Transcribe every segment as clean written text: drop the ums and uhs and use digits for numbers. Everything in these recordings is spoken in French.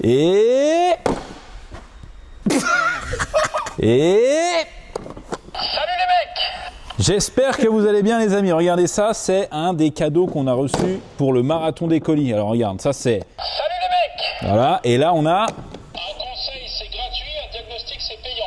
Et... Salut les mecs! J'espère que vous allez bien les amis. Regardez ça, c'est un des cadeaux qu'on a reçu pour le marathon des colis. Alors regarde, ça c'est... Salut les mecs! Voilà, et là on a... Un conseil c'est gratuit, un diagnostic c'est payant.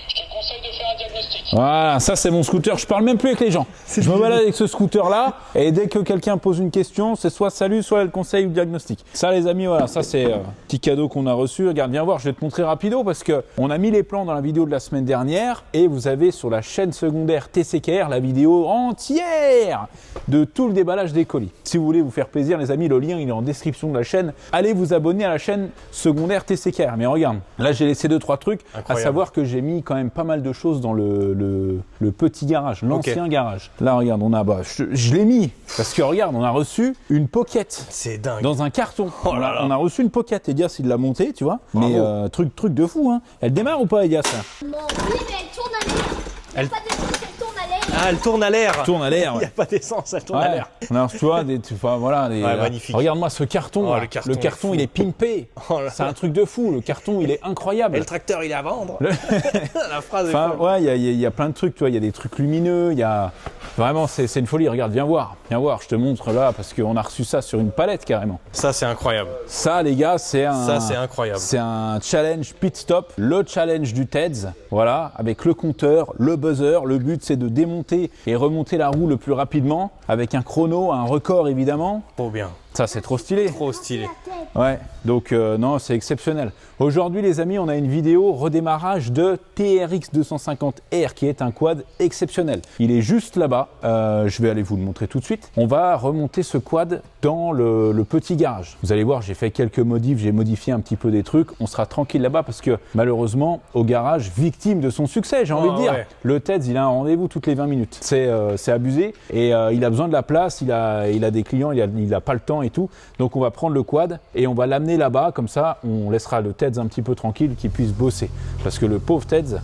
Je te conseille de faire un diagnostic. Voilà, ça c'est mon scooter, je parle même plus avec les gens. Je me balade avec ce scooter là, et dès que quelqu'un pose une question, c'est soit salut, soit le conseil ou le diagnostic. Ça les amis, voilà, ça c'est petit cadeau qu'on a reçu. Regarde, viens voir, je vais te montrer rapido parce que on a mis les plans dans la vidéo de la semaine dernière et vous avez sur la chaîne secondaire TCKR la vidéo entière de tout le déballage des colis. Si vous voulez vous faire plaisir les amis, le lien il est en description de la chaîne. Allez vous abonner à la chaîne secondaire TCKR. Mais regarde, là j'ai laissé 2-3 trucs, incroyable. À savoir que j'ai mis quand même pas mal de choses dans le petit garage, l'ancien garage. Là regarde, on a, je l'ai mis parce que regarde, on a reçu une pocket. C'est dingue. Dans un carton. Oh là là. On a reçu une pocket. Elias il l'a montée, tu vois. Bravo. Mais truc de fou, hein. Elle démarre ou pas, Elias? Non, oui, mais elle tourne à l'air. Elle pas d'essence, elle tourne à l'air. Ah, elle tourne à l'air. Tourne à l'air. Il n'y a pas d'essence, elle tourne à l'air. Alors, tu vois, voilà, magnifique. Regarde-moi ce carton. Oh, le carton il est pimpé. Oh c'est un truc de fou. Le carton, il est incroyable. Et le tracteur, il est à vendre. La phrase est folle. Ouais, il y a plein de trucs, tu vois. Il y a des trucs lumineux. Il y a vraiment, c'est une folie. Regarde, viens voir. Je te montre là parce qu'on a reçu ça sur une palette carrément. Ça, c'est incroyable. Ça, les gars, c'est incroyable. C'est un challenge pit stop, le challenge du TEDS. Voilà, avec le compteur, le buzzer. Le but, c'est de démonter et remonter la roue le plus rapidement avec un chrono, un record évidemment. Trop bien. Ça, c'est trop stylé. Trop stylé. Ouais, donc non, c'est exceptionnel. Aujourd'hui, les amis, on a une vidéo redémarrage de TRX 250R qui est un quad exceptionnel. Il est juste là-bas. Je vais aller vous le montrer tout de suite. On va remonter ce quad dans le petit garage. Vous allez voir, j'ai fait quelques modifs, j'ai modifié un petit peu des trucs. On sera tranquille là-bas parce que malheureusement, au garage, victime de son succès, j'ai envie de dire. Ouais. Le TEDS, il a un rendez-vous toutes les 20 minutes. C'est abusé et il a besoin de la place. Il a des clients, il a pas le temps et tout. Donc on va prendre le quad et on va l'amener là-bas. Comme ça, on laissera le TEDS un petit peu tranquille, qu'il puisse bosser. Parce que le pauvre TEDS,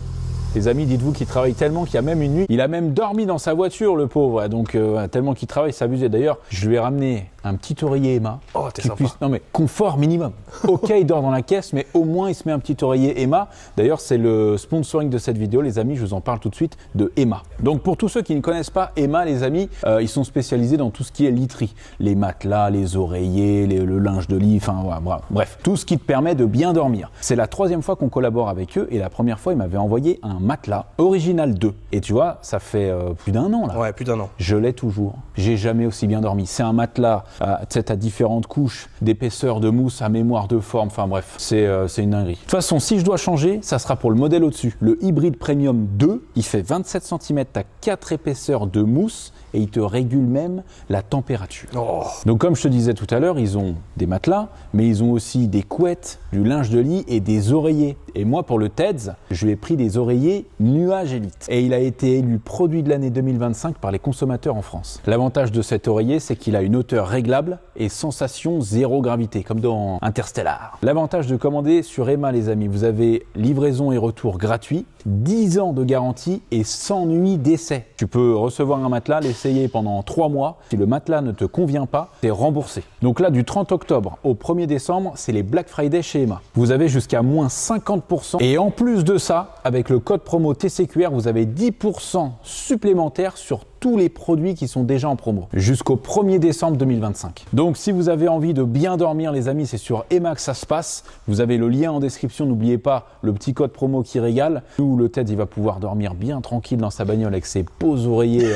les amis, dites-vous qu'il travaille tellement qu'il y a même une nuit, il a même dormi dans sa voiture, le pauvre. Donc tellement qu'il travaille, c'est abusé. D'ailleurs, je lui ai ramené un petit oreiller Emma. Oh, t'es sympa. Non mais confort minimum. Ok, il dort dans la caisse, mais au moins il se met un petit oreiller Emma. D'ailleurs, c'est le sponsoring de cette vidéo, les amis. Je vous en parle tout de suite de Emma. Donc pour tous ceux qui ne connaissent pas Emma, les amis, ils sont spécialisés dans tout ce qui est literie, les matelas, les oreillers, le linge de lit, enfin voilà, bref, tout ce qui te permet de bien dormir. C'est la 3e fois qu'on collabore avec eux et la première fois, ils m'avaient envoyé un matelas original 2. Et tu vois, ça fait plus d'1 an là. Ouais, plus d'1 an. Je l'ai toujours. J'ai jamais aussi bien dormi. C'est un matelas à différentes couches d'épaisseur de mousse à mémoire de forme. Enfin bref, c'est une dinguerie. De toute façon, si je dois changer, ça sera pour le modèle au-dessus. Le Hybrid Premium 2, il fait 27 cm à 4 épaisseurs de mousse et il te régule même la température. Oh. Donc comme je te disais tout à l'heure, ils ont des matelas, mais ils ont aussi des couettes, du linge de lit et des oreillers. Et moi, pour le TEDS, je lui ai pris des oreillers Nuage Elite. Et il a été élu produit de l'année 2025 par les consommateurs en France. L'avantage de cet oreiller, c'est qu'il a une hauteur réglable et sensation zéro gravité, comme dans Interstellar. L'avantage de commander sur Emma, les amis, vous avez livraison et retour gratuit, 10 ans de garantie et 100 nuits d'essai. Tu peux recevoir un matelas, l'essayer pendant 3 mois. Si le matelas ne te convient pas, c'est remboursé. Donc là, du 30 octobre au 1er décembre, c'est les Black Friday chez Emma. Vous avez jusqu'à moins 50%. Et en plus de ça, avec le code promo TCQR, vous avez 10% supplémentaire sur tous les produits qui sont déjà en promo jusqu'au 1er décembre 2025. Donc si vous avez envie de bien dormir les amis, c'est sur Emma que ça se passe. Vous avez le lien en description, n'oubliez pas le petit code promo qui régale. Nous, le TEDS, il va pouvoir dormir bien tranquille dans sa bagnole avec ses beaux oreillers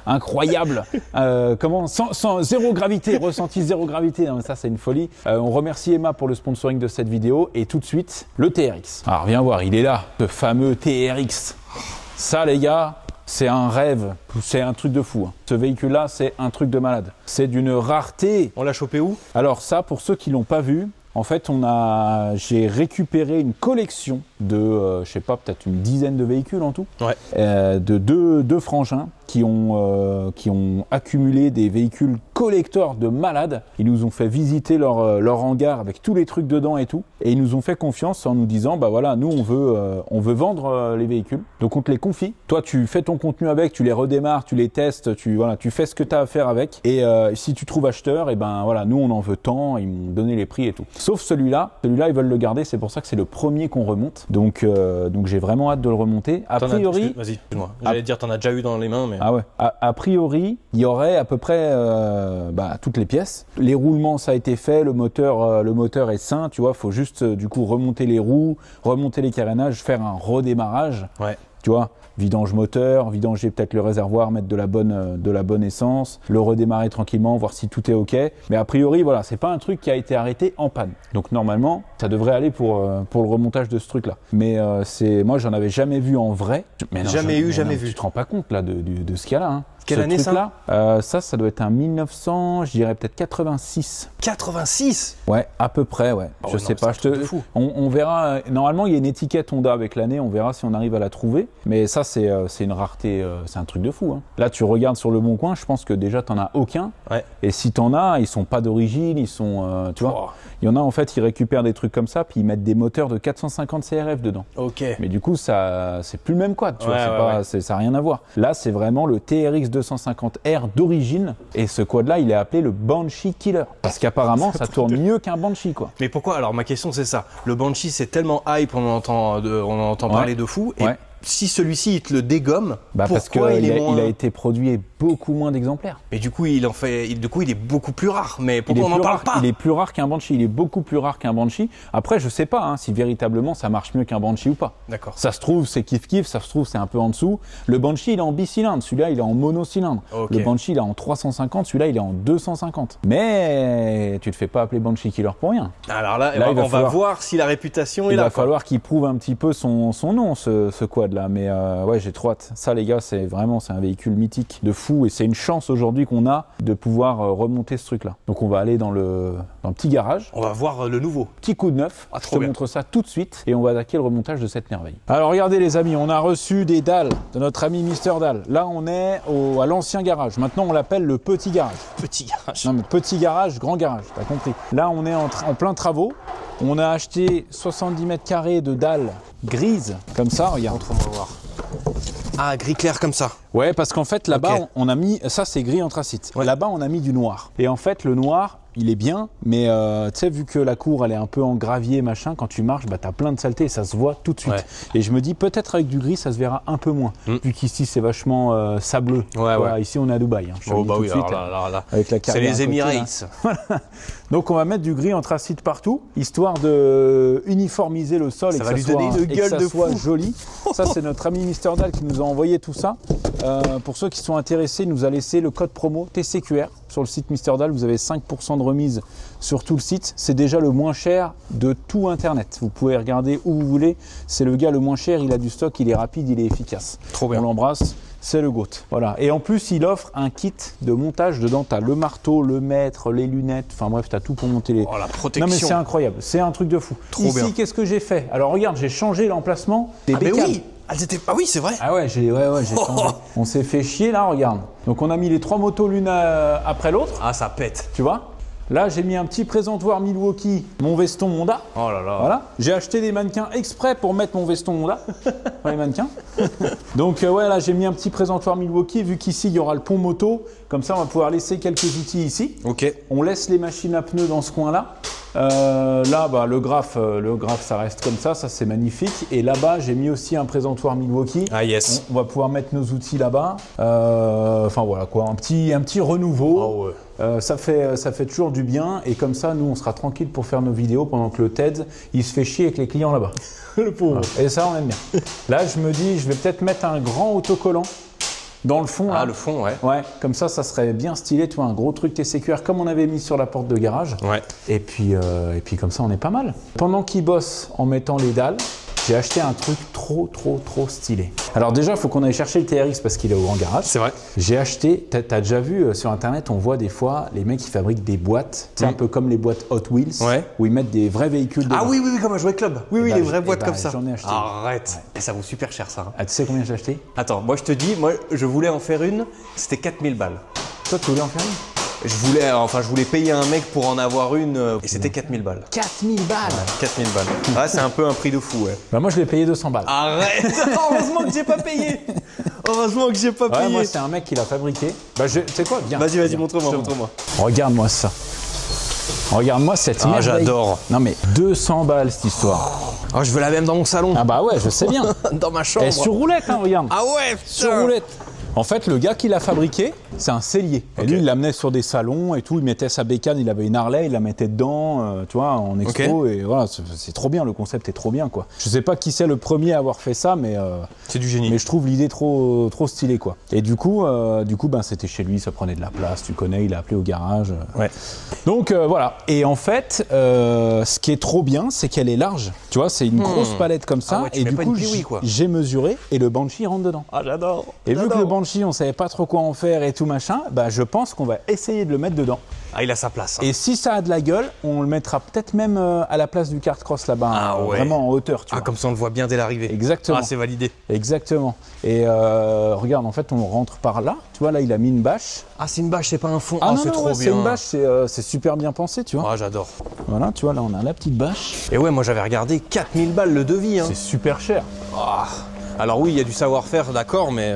incroyables. Sans zéro gravité, ressenti zéro gravité. Non, mais ça c'est une folie. On remercie Emma pour le sponsoring de cette vidéo et tout de suite le TRX. Alors viens voir, il est là, ce fameux TRX. Ça les gars, c'est un rêve, c'est un truc de fou. Ce véhicule-là, c'est un truc de malade. C'est d'une rareté. On l'a chopé où? Alors ça, pour ceux qui l'ont pas vu, en fait, j'ai récupéré une collection de, je sais pas, peut-être une dizaine de véhicules en tout, ouais. De deux frangins qui ont accumulé des véhicules collecteurs de malades. Ils nous ont fait visiter leur hangar avec tous les trucs dedans et tout. Et ils nous ont fait confiance en nous disant, bah voilà, nous on veut vendre les véhicules. Donc on te les confie. Toi tu fais ton contenu avec, tu les redémarres, tu les testes, tu fais ce que tu as à faire avec. Et si tu trouves acheteur, et ben voilà, nous on en veut tant, ils m'ont donné les prix et tout. Sauf celui-là ils veulent le garder, c'est pour ça que c'est le premier qu'on remonte. Donc j'ai vraiment hâte de le remonter. A priori, vas-y, excuse-moi. J'allais dire, t'en as déjà eu dans les mains, mais. Ah ouais. A priori, il y aurait à peu près toutes les pièces. Les roulements, ça a été fait. Le moteur est sain. Tu vois, faut juste du coup remonter les roues, remonter les carénages, faire un redémarrage. Ouais. Tu vois, vidange moteur, vidanger peut-être le réservoir, mettre de la bonne essence, le redémarrer tranquillement, voir si tout est ok. Mais a priori, voilà, c'est pas un truc qui a été arrêté en panne. Donc normalement, ça devrait aller pour le remontage de ce truc-là. Mais moi, j'en avais jamais vu en vrai. Mais non, jamais vu. Tu te rends pas compte là de ce qu'il y a là. Hein. Quelle année ça Ça doit être un 1900, je dirais peut-être 86. 86 ? Ouais, à peu près, ouais. Oh, je sais pas. On verra. Normalement, il y a une étiquette Honda avec l'année. On verra si on arrive à la trouver. Mais ça, c'est une rareté. C'est un truc de fou. Hein. Là, tu regardes sur le Bon Coin. Je pense que déjà, t'en as aucun. Ouais. Et si t'en as, ils sont pas d'origine. Ils sont, tu vois. Il y en a en fait, ils récupèrent des trucs comme ça, puis ils mettent des moteurs de 450 CRF dedans. Ok. Mais du coup, ça, c'est plus le même quad. Tu vois, ça n'a rien à voir. Là, c'est vraiment le TRX 250R d'origine. Et ce quad-là, il est appelé le Banshee Killer. Parce qu'apparemment, ça tourne mieux qu'un Banshee, quoi. Mais pourquoi? Alors, ma question, c'est ça. Le Banshee, c'est tellement hype, on en entend parler de fou. Et si celui-ci, il te le dégomme, parce qu'il a été produit beaucoup moins d'exemplaires. Mais du coup, il est beaucoup plus rare. Mais pourquoi on n'en parle pas? Il est plus rare qu'un Banshee. Il est beaucoup plus rare qu'un Banshee. Après, je sais pas si véritablement ça marche mieux qu'un Banshee ou pas. D'accord. Ça se trouve, c'est kiff-kiff. Ça se trouve, c'est un peu en dessous. Le Banshee, il est en bicylindre. Celui-là, il est en monocylindre. Okay. Le Banshee, il est en 350. Celui-là, il est en 250. Mais tu te fais pas appeler Banshee Killer pour rien. Alors là on va voir si la réputation est là. Il va falloir qu'il prouve un petit peu son nom, ce quad-là. Mais ouais, j'ai trop hâte. Ça, les gars, c'est un véhicule mythique de fou. Et c'est une chance aujourd'hui qu'on a de pouvoir remonter ce truc-là. Donc on va aller dans le petit garage. On va voir le nouveau. Petit coup de neuf. Je te montre ça tout de suite et on va attaquer le remontage de cette merveille. Alors regardez les amis, on a reçu des dalles de notre ami Mister Dalle. Là on est à l'ancien garage. Maintenant on l'appelle le petit garage. Petit garage. Non mais petit garage, grand garage, t'as compris. Là on est en plein travaux. On a acheté 70 mètres carrés de dalles grises, comme ça, regarde. Montre-moi voir. Ah, gris clair comme ça. Ouais, parce qu'en fait, là-bas, on a mis... Ça, c'est gris anthracite. Ouais. Là-bas, on a mis du noir. Et en fait, le noir, il est bien, mais tu sais, vu que la cour, elle est un peu en gravier, machin, quand tu marches, t'as plein de saleté et ça se voit tout de suite. Ouais. Et je me dis, peut-être avec du gris, ça se verra un peu moins. Vu qu'ici, c'est vachement sableux. Ouais. Ici, on est à Dubaï. Hein. Oh, bah oui, tout de suite, là. Avec la c'est les Emirates. Donc, on va mettre du gris anthracite partout, histoire de uniformiser le sol et que ça lui donner une gueule de soit joli. Ça, c'est notre ami Mister Dalle qui nous a envoyé tout ça. Pour ceux qui sont intéressés, il nous a laissé le code promo TCQR sur le site Mister Dalle. Vous avez 5% de remise sur tout le site. C'est déjà le moins cher de tout Internet. Vous pouvez regarder où vous voulez. C'est le gars le moins cher. Il a du stock, il est rapide, il est efficace. Trop bien. On l'embrasse. C'est le GOAT. Voilà. Et en plus, il offre un kit de montage. Dedans, tu as le marteau, le mètre, les lunettes. Enfin bref, tu as tout pour monter les... Oh, la protection. Non mais c'est incroyable. C'est un truc de fou. Trop bien. Ici, qu'est-ce que j'ai fait? Alors regarde, j'ai changé l'emplacement des bécanes. Mais oui. Ah oui, c'est vrai. Ah ouais, j'ai changé. On s'est fait chier là, regarde. Donc on a mis les 3 motos l'une après l'autre. Ah, ça pète. Tu vois? Là, j'ai mis un petit présentoir Milwaukee, mon veston Honda. Oh là là. Voilà. J'ai acheté des mannequins exprès pour mettre mon veston Honda. Les mannequins. Donc ouais, là, j'ai mis un petit présentoir Milwaukee. Vu qu'ici, il y aura le pont moto. Comme ça, on va pouvoir laisser quelques outils ici. Ok. On laisse les machines à pneus dans ce coin-là. Là, le graphe, ça reste comme ça. Ça, c'est magnifique. Et là-bas, j'ai mis aussi un présentoir Milwaukee. Ah yes. On va pouvoir mettre nos outils là-bas. Enfin voilà quoi, un petit renouveau. Oh ouais. Ça fait toujours du bien et comme ça, nous, on sera tranquille pour faire nos vidéos pendant que le TED, il se fait chier avec les clients là-bas. Le pauvre. Et ça, on aime bien. Là, je me dis, je vais peut-être mettre un grand autocollant dans le fond. Ah, là. le fond, ouais. Ouais, comme ça serait bien stylé. Tu vois, un gros truc TCQR comme on avait mis sur la porte de garage. Ouais. Et puis comme ça, on est pas mal. Pendant qu'il bosse en mettant les dalles, j'ai acheté un truc trop stylé. Alors déjà, il faut qu'on aille chercher le TRX parce qu'il est au grand garage. C'est vrai. J'ai acheté, t'as déjà vu sur internet, on voit des fois les mecs qui fabriquent des boîtes, c'est un peu comme les boîtes Hot Wheels, où ils mettent des vrais véhicules dedans. Ah oui, comme un jouet club. Oui, les vraies boîtes comme ça. J'en ai acheté. Arrête. Et ça vaut super cher ça. Ah, tu sais combien j'ai acheté? Attends, moi je te dis, je voulais en faire une, c'était 4000 balles. Toi, tu voulais en faire une? Je voulais payer un mec pour en avoir une et c'était 4000 balles. 4000 balles. 4000 balles. Ah, c'est un peu un prix de fou, ouais. Bah moi, je l'ai payé 200 balles. Arrête. Heureusement que j'ai pas payé. Heureusement que j'ai pas payé. Moi, c'est un mec qui l'a fabriqué. Bah, tu sais quoi? Viens. Vas-y, montre-moi. Regarde-moi ça. Regarde-moi cette merveille. J'adore. Non mais 200 balles cette histoire. Oh, je veux la même dans mon salon. Ah bah ouais, je sais bien. Dans ma chambre. Et sur roulette, hein, regarde. Ah ouais, putain. Sur roulette. En fait, le gars qui l'a fabriqué, c'est un sellier. Et lui, il l'amenait sur des salons et tout. Il mettait sa bécane, il avait une Harley, il la mettait dedans, tu vois, en expo. Et voilà, c'est trop bien. Le concept est trop bien, quoi. Je sais pas qui c'est le premier à avoir fait ça, mais c'est du génie. Mais je trouve l'idée trop stylée, quoi. Et du coup, ben, c'était chez lui, ça prenait de la place. Tu connais, il a appelé au garage. Ouais. Donc voilà. Et en fait, ce qui est trop bien, c'est qu'elle est large. Tu vois, c'est une grosse palette comme ça. Et du coup, j'ai mesuré et le Banshee rentre dedans. Ah, j'adore. Et vu que le Banshee, on savait pas trop quoi en faire et tout machin, bah je pense qu'on va essayer de le mettre dedans. Ah, il a sa place. Hein. Et si ça a de la gueule, on le mettra peut-être même à la place du kart cross là-bas, vraiment en hauteur, tu vois. Comme ça on le voit bien dès l'arrivée. Exactement. Ah, c'est validé. Exactement. Et regarde, en fait, on rentre par là. Tu vois, là, il a mis une bâche. Ah, c'est une bâche, c'est pas un fond. Ah, non, c'est trop bien. C'est une bâche, c'est super bien pensé, tu vois. Ah, j'adore. Voilà, tu vois, là, on a la petite bâche. Et ouais, moi j'avais regardé 4000 balles le devis. Hein. C'est super cher. Ah. Alors oui, il y a du savoir-faire, d'accord, mais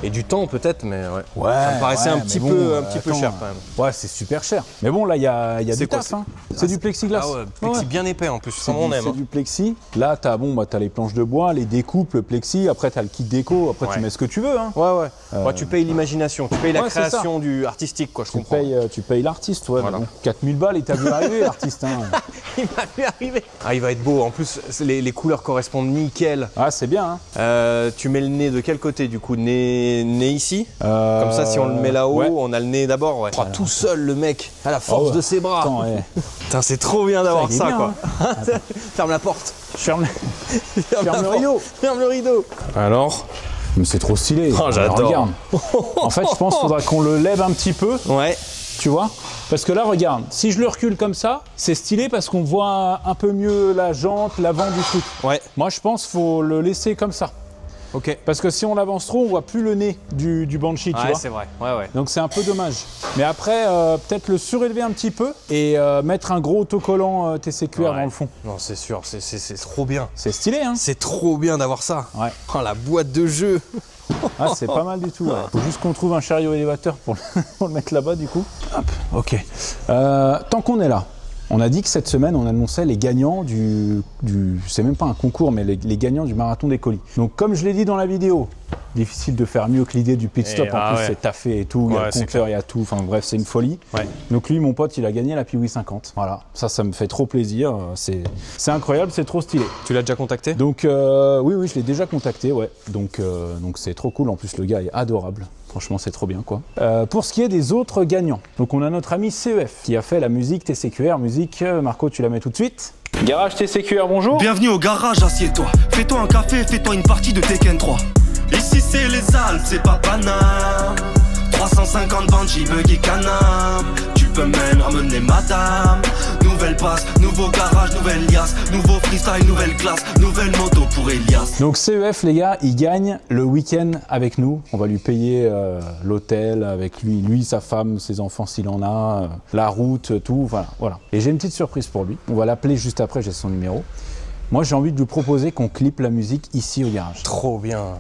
et du temps peut-être, mais ouais. Ça me paraissait un petit peu cher quand même. Ouais, c'est super cher. Mais bon, là, il y a du taf. Hein. C'est du plexiglas. Ah ouais, plexi bien épais en plus, ça on aime. C'est du plexi. Là, t'as les planches de bois, les découpes, le plexi. Après, t'as le kit déco. Après, tu mets ce que tu veux. Hein. Ouais, tu payes l'imagination, tu payes la création du artistique, quoi, je comprends. Tu payes l'artiste, ouais. Voilà. Bon, 4000 balles, il t'a vu arriver, l'artiste. Hein. Il m'a vu arriver. Ah, il va être beau. En plus, les couleurs correspondent nickel. Ah, c'est bien. Hein. Tu mets le nez de quel côté du coup? Nez ici? Comme ça, si on le met là-haut, on a le nez d'abord. Ouais. Tout seul, le mec, à la force de ses bras. Attends, Putain, c'est trop bien d'avoir ça, quoi. Hein. Ferme la porte. Ferme le rideau. Ferme le rideau. Alors? Mais c'est trop stylé. Oh, j'adore. Regarde. En fait, je pense qu'il faudra qu'on le lève un petit peu. Ouais. Tu vois? Parce que là, regarde, si je le recule comme ça, c'est stylé parce qu'on voit un peu mieux la jante, l'avant du truc. Ouais. Moi, je pense qu'il faut le laisser comme ça. Ok. Parce que si on l'avance trop, on voit plus le nez du Banshee, tu vois. Ouais, c'est vrai. Ouais. Donc c'est un peu dommage. Mais après, peut-être le surélever un petit peu et mettre un gros autocollant TCQR dans le fond. Non, c'est sûr, c'est trop bien. C'est stylé, hein. C'est trop bien d'avoir ça. Ouais. Oh, la boîte de jeu. Ah, c'est pas mal du tout. Ouais. Faut juste qu'on trouve un chariot élévateur pour le mettre là-bas, du coup. Hop, ok. Tant qu'on est là, on a dit que cette semaine, on annonçait les gagnants c'est même pas un concours, mais les gagnants du marathon des colis. Donc, comme je l'ai dit dans la vidéo, difficile de faire mieux que l'idée du pit stop. En plus, c'est taffé et tout. Il y a le compteur, il y a tout. Enfin, bref, c'est une folie. Ouais. Donc, lui, mon pote, il a gagné la Piwi 50. Voilà. Ça me fait trop plaisir. C'est incroyable, c'est trop stylé. Tu l'as déjà contacté? Donc, oui, je l'ai déjà contacté, ouais. Donc, c'est trop cool. En plus, le gars est adorable. Franchement, c'est trop bien, quoi. Pour ce qui est des autres gagnants, donc on a notre ami CEF qui a fait la musique TCQR. Musique, Marco, tu la mets tout de suite. Garage TCQR, bonjour. Bienvenue au garage, assieds-toi. Fais-toi un café, fais-toi une partie de Tekken 3. Ici, c'est les Alpes, c'est pas Paname. 350 Banshee, buggy Canam. Tu peux même ramener madame. Nouvelle passe, nouveau garage, nouvelle liasse. Nouveau freestyle, nouvelle classe. Nouvelle moto pour Elias. Donc CEF, les gars, il gagne le week-end avec nous. On va lui payer l'hôtel avec lui, sa femme, ses enfants s'il en a, la route, tout, voilà. Et j'ai une petite surprise pour lui. On va l'appeler juste après, j'ai son numéro. Moi, j'ai envie de lui proposer qu'on clippe la musique ici au garage. Trop bien.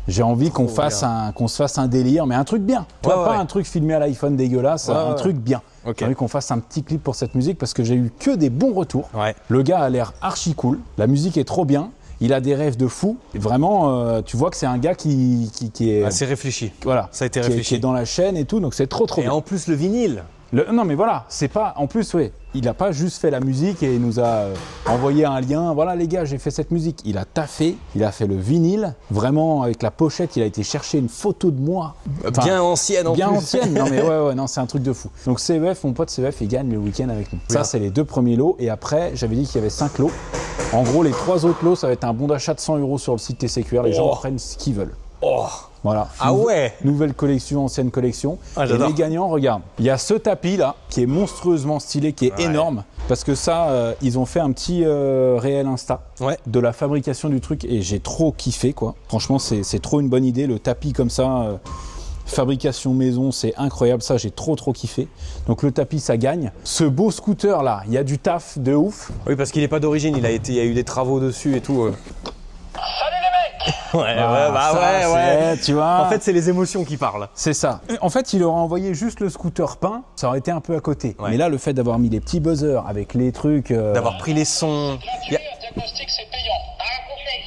J'ai envie qu'on se fasse un délire, mais un truc bien. Pas un truc filmé à l'iPhone dégueulasse, un truc bien. Okay. J'ai envie qu'on fasse un petit clip pour cette musique parce que j'ai eu que des bons retours. Ouais. Le gars a l'air archi cool, la musique est trop bien, il a des rêves de fou. Vraiment, tu vois que c'est un gars qui est... assez réfléchi. Voilà. Ça a été réfléchi. Qui est dans la chaîne et tout, donc c'est trop bien. Et en plus le vinyle. Non mais voilà, c'est pas... En plus, ouais, il a pas juste fait la musique et il nous a envoyé un lien. Voilà les gars, j'ai fait cette musique. Il a taffé, il a fait le vinyle. Vraiment, avec la pochette, il a été chercher une photo de moi. Enfin, bien ancienne en plus. Bien ancienne, non mais ouais, non, c'est un truc de fou. Donc CEF, mon pote CEF, il gagne le week-end avec nous. Ça, c'est les 2 premiers lots. Et après, j'avais dit qu'il y avait 5 lots. En gros, les 3 autres lots, ça va être un bon d'achat de 100 € sur le site TCQR. Les gens prennent ce qu'ils veulent. Oh. Voilà. Ah ouais. Nouvelle collection, ancienne collection. Ah, et les gagnants, regarde. Il y a ce tapis là, qui est monstrueusement stylé, qui est énorme. Parce que ça, ils ont fait un petit réel Insta de la fabrication du truc. Et j'ai trop kiffé, quoi. Franchement, c'est trop une bonne idée. Le tapis comme ça, fabrication maison, c'est incroyable. Ça, j'ai trop kiffé. Donc le tapis, ça gagne. Ce beau scooter là, il y a du taf de ouf. Oui, parce qu'il n'est pas d'origine. Il y a eu des travaux dessus et tout. Ouais, tu vois. En fait, c'est les émotions qui parlent. C'est ça. En fait, il aurait envoyé juste le scooter peint, ça aurait été un peu à côté. Mais là, le fait d'avoir mis les petits buzzers avec les trucs... D'avoir pris les sons... Gratuit, un diagnostic, c'est payant.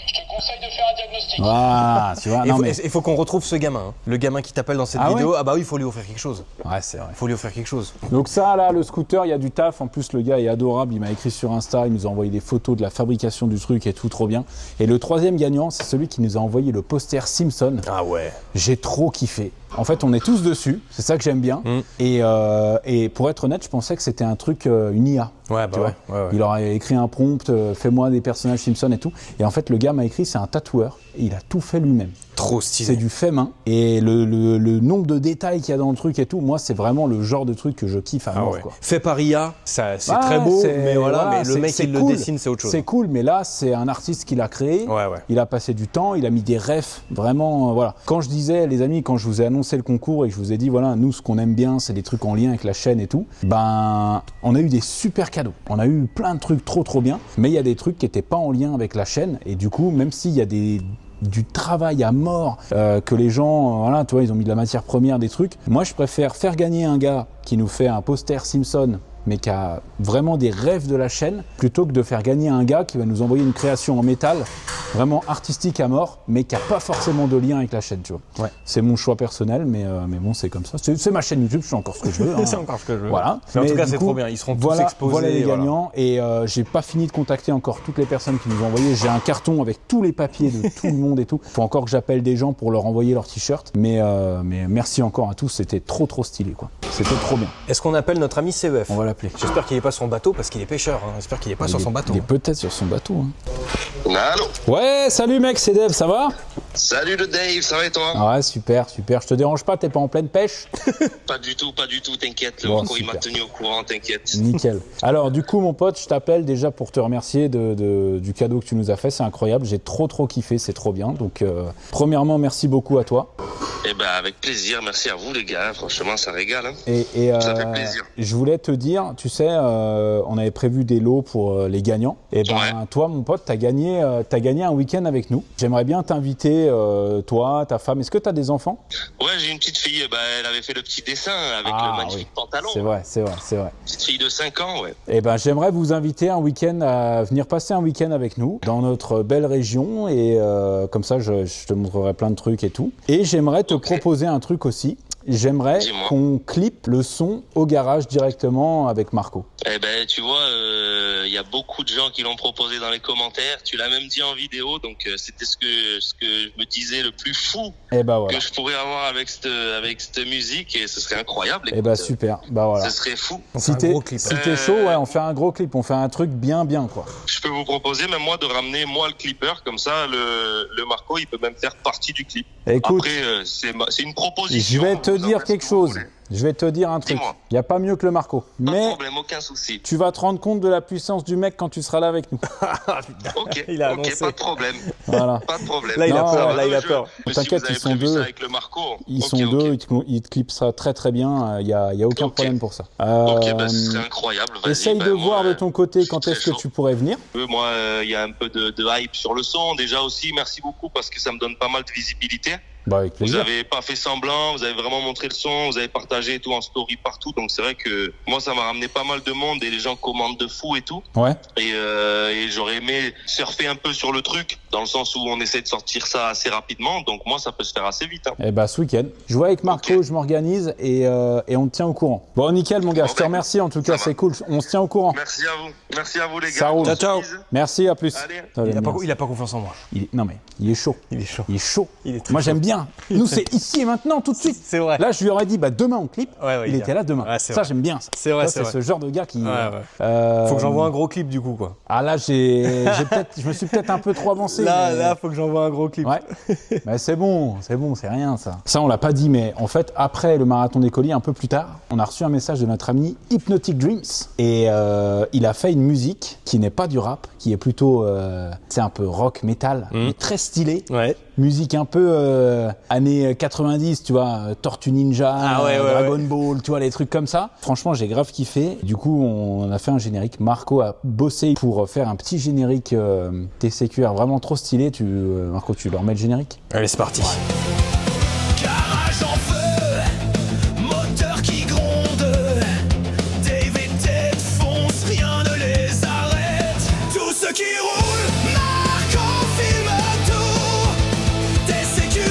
Je te conseille de faire un diagnostic. Ah, tu vois. Il faut qu'on retrouve ce gamin. Hein. Le gamin qui t'appelle dans cette vidéo. Ah bah oui, il faut lui offrir quelque chose. Ouais, c'est vrai. Il faut lui offrir quelque chose. Donc ça, là, le scooter, il y a du taf. En plus, le gars est adorable. Il m'a écrit sur Insta. Il nous a envoyé des photos de la fabrication du truc et tout, trop bien. Et le 3e gagnant, c'est celui qui nous a envoyé le poster Simpson. Ah ouais. J'ai trop kiffé. En fait, on est tous dessus. C'est ça que j'aime bien. Et pour être honnête, je pensais que c'était un truc, une IA. Ouais, bah ouais. Il aurait écrit un prompt, fais-moi des personnages Simpson et tout. Et en fait, le gars m'a écrit, c'est un tatoueur. Et il a tout fait lui-même. Trop stylé. C'est du fait main. Et le nombre de détails qu'il y a dans le truc et tout, moi, c'est vraiment le genre de truc que je kiffe à mort. Quoi. Fait par IA, c'est très beau, mais mais le mec, il le dessine, c'est autre chose. C'est cool, mais là, c'est un artiste qui l'a créé. Il a passé du temps, il a mis des refs, vraiment, voilà. Quand je disais, les amis, quand je vous ai annoncé le concours et que je vous ai dit, voilà, nous, ce qu'on aime bien, c'est des trucs en lien avec la chaîne et tout, ben, on a eu des super cadeaux. On a eu plein de trucs trop bien, mais il y a des trucs qui n'étaient pas en lien avec la chaîne. Et du coup, même s'il y a du travail à mort, que les gens, voilà, tu vois, ils ont mis de la matière première, des trucs. Moi, je préfère faire gagner un gars qui nous fait un poster Simpson, mais qui a vraiment des rêves de la chaîne, plutôt que de faire gagner un gars qui va nous envoyer une création en métal, vraiment artistique à mort, mais qui n'a pas forcément de lien avec la chaîne, tu vois. C'est mon choix personnel, mais bon, c'est comme ça. C'est ma chaîne YouTube, je fais encore ce que je veux. Hein. C'est encore ce que je veux. Voilà. Mais en tout cas, c'est trop bien. Ils seront tous exposés. Voilà les gagnants. Et j'ai pas fini de contacter encore toutes les personnes qui nous ont envoyé. J'ai un carton avec tous les papiers de tout le monde et tout. Faut encore que j'appelle des gens pour leur envoyer leur t-shirt. Mais merci encore à tous. C'était trop stylé, quoi. C'était trop bien. Est-ce qu'on appelle notre ami CEF? On va l'appeler. J'espère qu'il n'est pas sur son bateau parce qu'il est pêcheur. Hein. J'espère qu'il n'est pas sur son bateau. Il est peut-être sur son bateau. Hein. Allô? Ouais, salut mec, c'est Dave, ça va? Salut le Dave, ça va et toi? Ouais, super. Je te dérange pas, t'es pas en pleine pêche? Pas du tout, t'inquiète. Le Bon, Marco, il m'a tenu au courant, t'inquiète. Nickel. Alors, du coup, mon pote, je t'appelle déjà pour te remercier du cadeau que tu nous as fait. C'est incroyable. J'ai trop kiffé, c'est trop bien. Donc, premièrement, merci beaucoup à toi. Eh ben, avec plaisir. Merci à vous, les gars. Franchement, ça régale. Hein. Et ça fait plaisir. Je voulais te dire, tu sais, on avait prévu des lots pour les gagnants. Et ben, toi, mon pote, t'as gagné un week-end avec nous. J'aimerais bien t'inviter, toi, ta femme. Est-ce que t'as des enfants? Ouais, j'ai une petite fille. Bah, elle avait fait le petit dessin avec le magnifique pantalon. C'est vrai. Petite fille de 5 ans, ouais. Et ben, j'aimerais vous inviter un week-end à venir passer un week-end avec nous dans notre belle région. Et comme ça, je te montrerai plein de trucs et tout. Et j'aimerais te proposer un truc aussi. J'aimerais qu'on clippe le son au garage directement avec Marco. Eh ben, tu vois, y a beaucoup de gens qui l'ont proposé dans les commentaires. Tu l'as même dit en vidéo, donc c'était ce que je me disais le plus fou que je pourrais avoir avec cette musique, et ce serait incroyable. Et bah super, bah voilà. Ce serait fou. Si t'es chaud, on fait un gros clip, on fait un truc bien quoi. Je peux vous proposer même moi de ramener le clipper, comme ça le Marco il peut même faire partie du clip. Écoute, après c'est une proposition. Je vais te dire quelque chose. Je vais te dire un truc. Il n'y a pas mieux que le Marco. Pas de problème, aucun souci. Tu vas te rendre compte de la puissance du mec quand tu seras là avec nous. Ok, pas de problème. Voilà. Pas de problème. Là, il a peur. T'inquiète, ils sont deux. Avec le Marco. Ils sont deux, ils te clipent ça très bien. Il y a aucun problème pour ça. Ok, bah, ce serait incroyable. Essaye de voir de ton côté quand est-ce que tu pourrais venir. Moi, il y a un peu de hype sur le son. Déjà aussi, merci beaucoup parce que ça me donne pas mal de visibilité. Bah, avec plaisir. Vous avez pas fait semblant, vous avez vraiment montré le son, vous avez partagé tout en story partout, donc c'est vrai que moi ça m'a ramené pas mal de monde et les gens commandent de fou et tout. Ouais. Et j'aurais aimé surfer un peu sur le truc, dans le sens où on essaie de sortir ça assez rapidement, donc moi ça peut se faire assez vite. Hein. Et bah ce week-end. Je vois avec Marco, je m'organise et on te tient au courant. Bon nickel mon gars, je te remercie en tout cas, c'est cool, on se tient au courant. Merci à vous les gars. Ça roule. Ciao. Merci, à plus. Allez. Il a pas confiance en moi. Non mais il est chaud. Il est chaud. Il est chaud. Il est très moi j'aime bien bien. Nous, c'est ici et maintenant, tout de suite. C'est vrai. Là, je lui aurais dit, bah, demain, on clip. Il était là demain. Ça, j'aime bien ça. C'est vrai, c'est ce genre de gars qui... Faut que j'envoie un gros clip, du coup, quoi. Ah là, je me suis peut-être un peu trop avancé. Là, faut que j'envoie un gros clip. Ouais. Mais c'est bon, c'est rien, ça. Ça, on l'a pas dit, mais en fait, après le marathon des colis, un peu plus tard, on a reçu un message de notre ami Hypnotic Dreams. Et il a fait une musique qui n'est pas du rap, qui est plutôt, c'est un peu rock, métal, mais très stylé. Ouais. Musique un peu années 90, tu vois, Tortue Ninja, Dragon Ball, tu vois, les trucs comme ça. Franchement, j'ai grave kiffé. Du coup, on a fait un générique. Marco a bossé pour faire un petit générique TCQR vraiment trop stylé. Marco, tu leur mets le générique? Allez, c'est parti. Garage en feu, moteur qui gronde, Dave et Ted foncent, rien ne les arrête. Tout ce qui roule, Marco filme tout. TCQR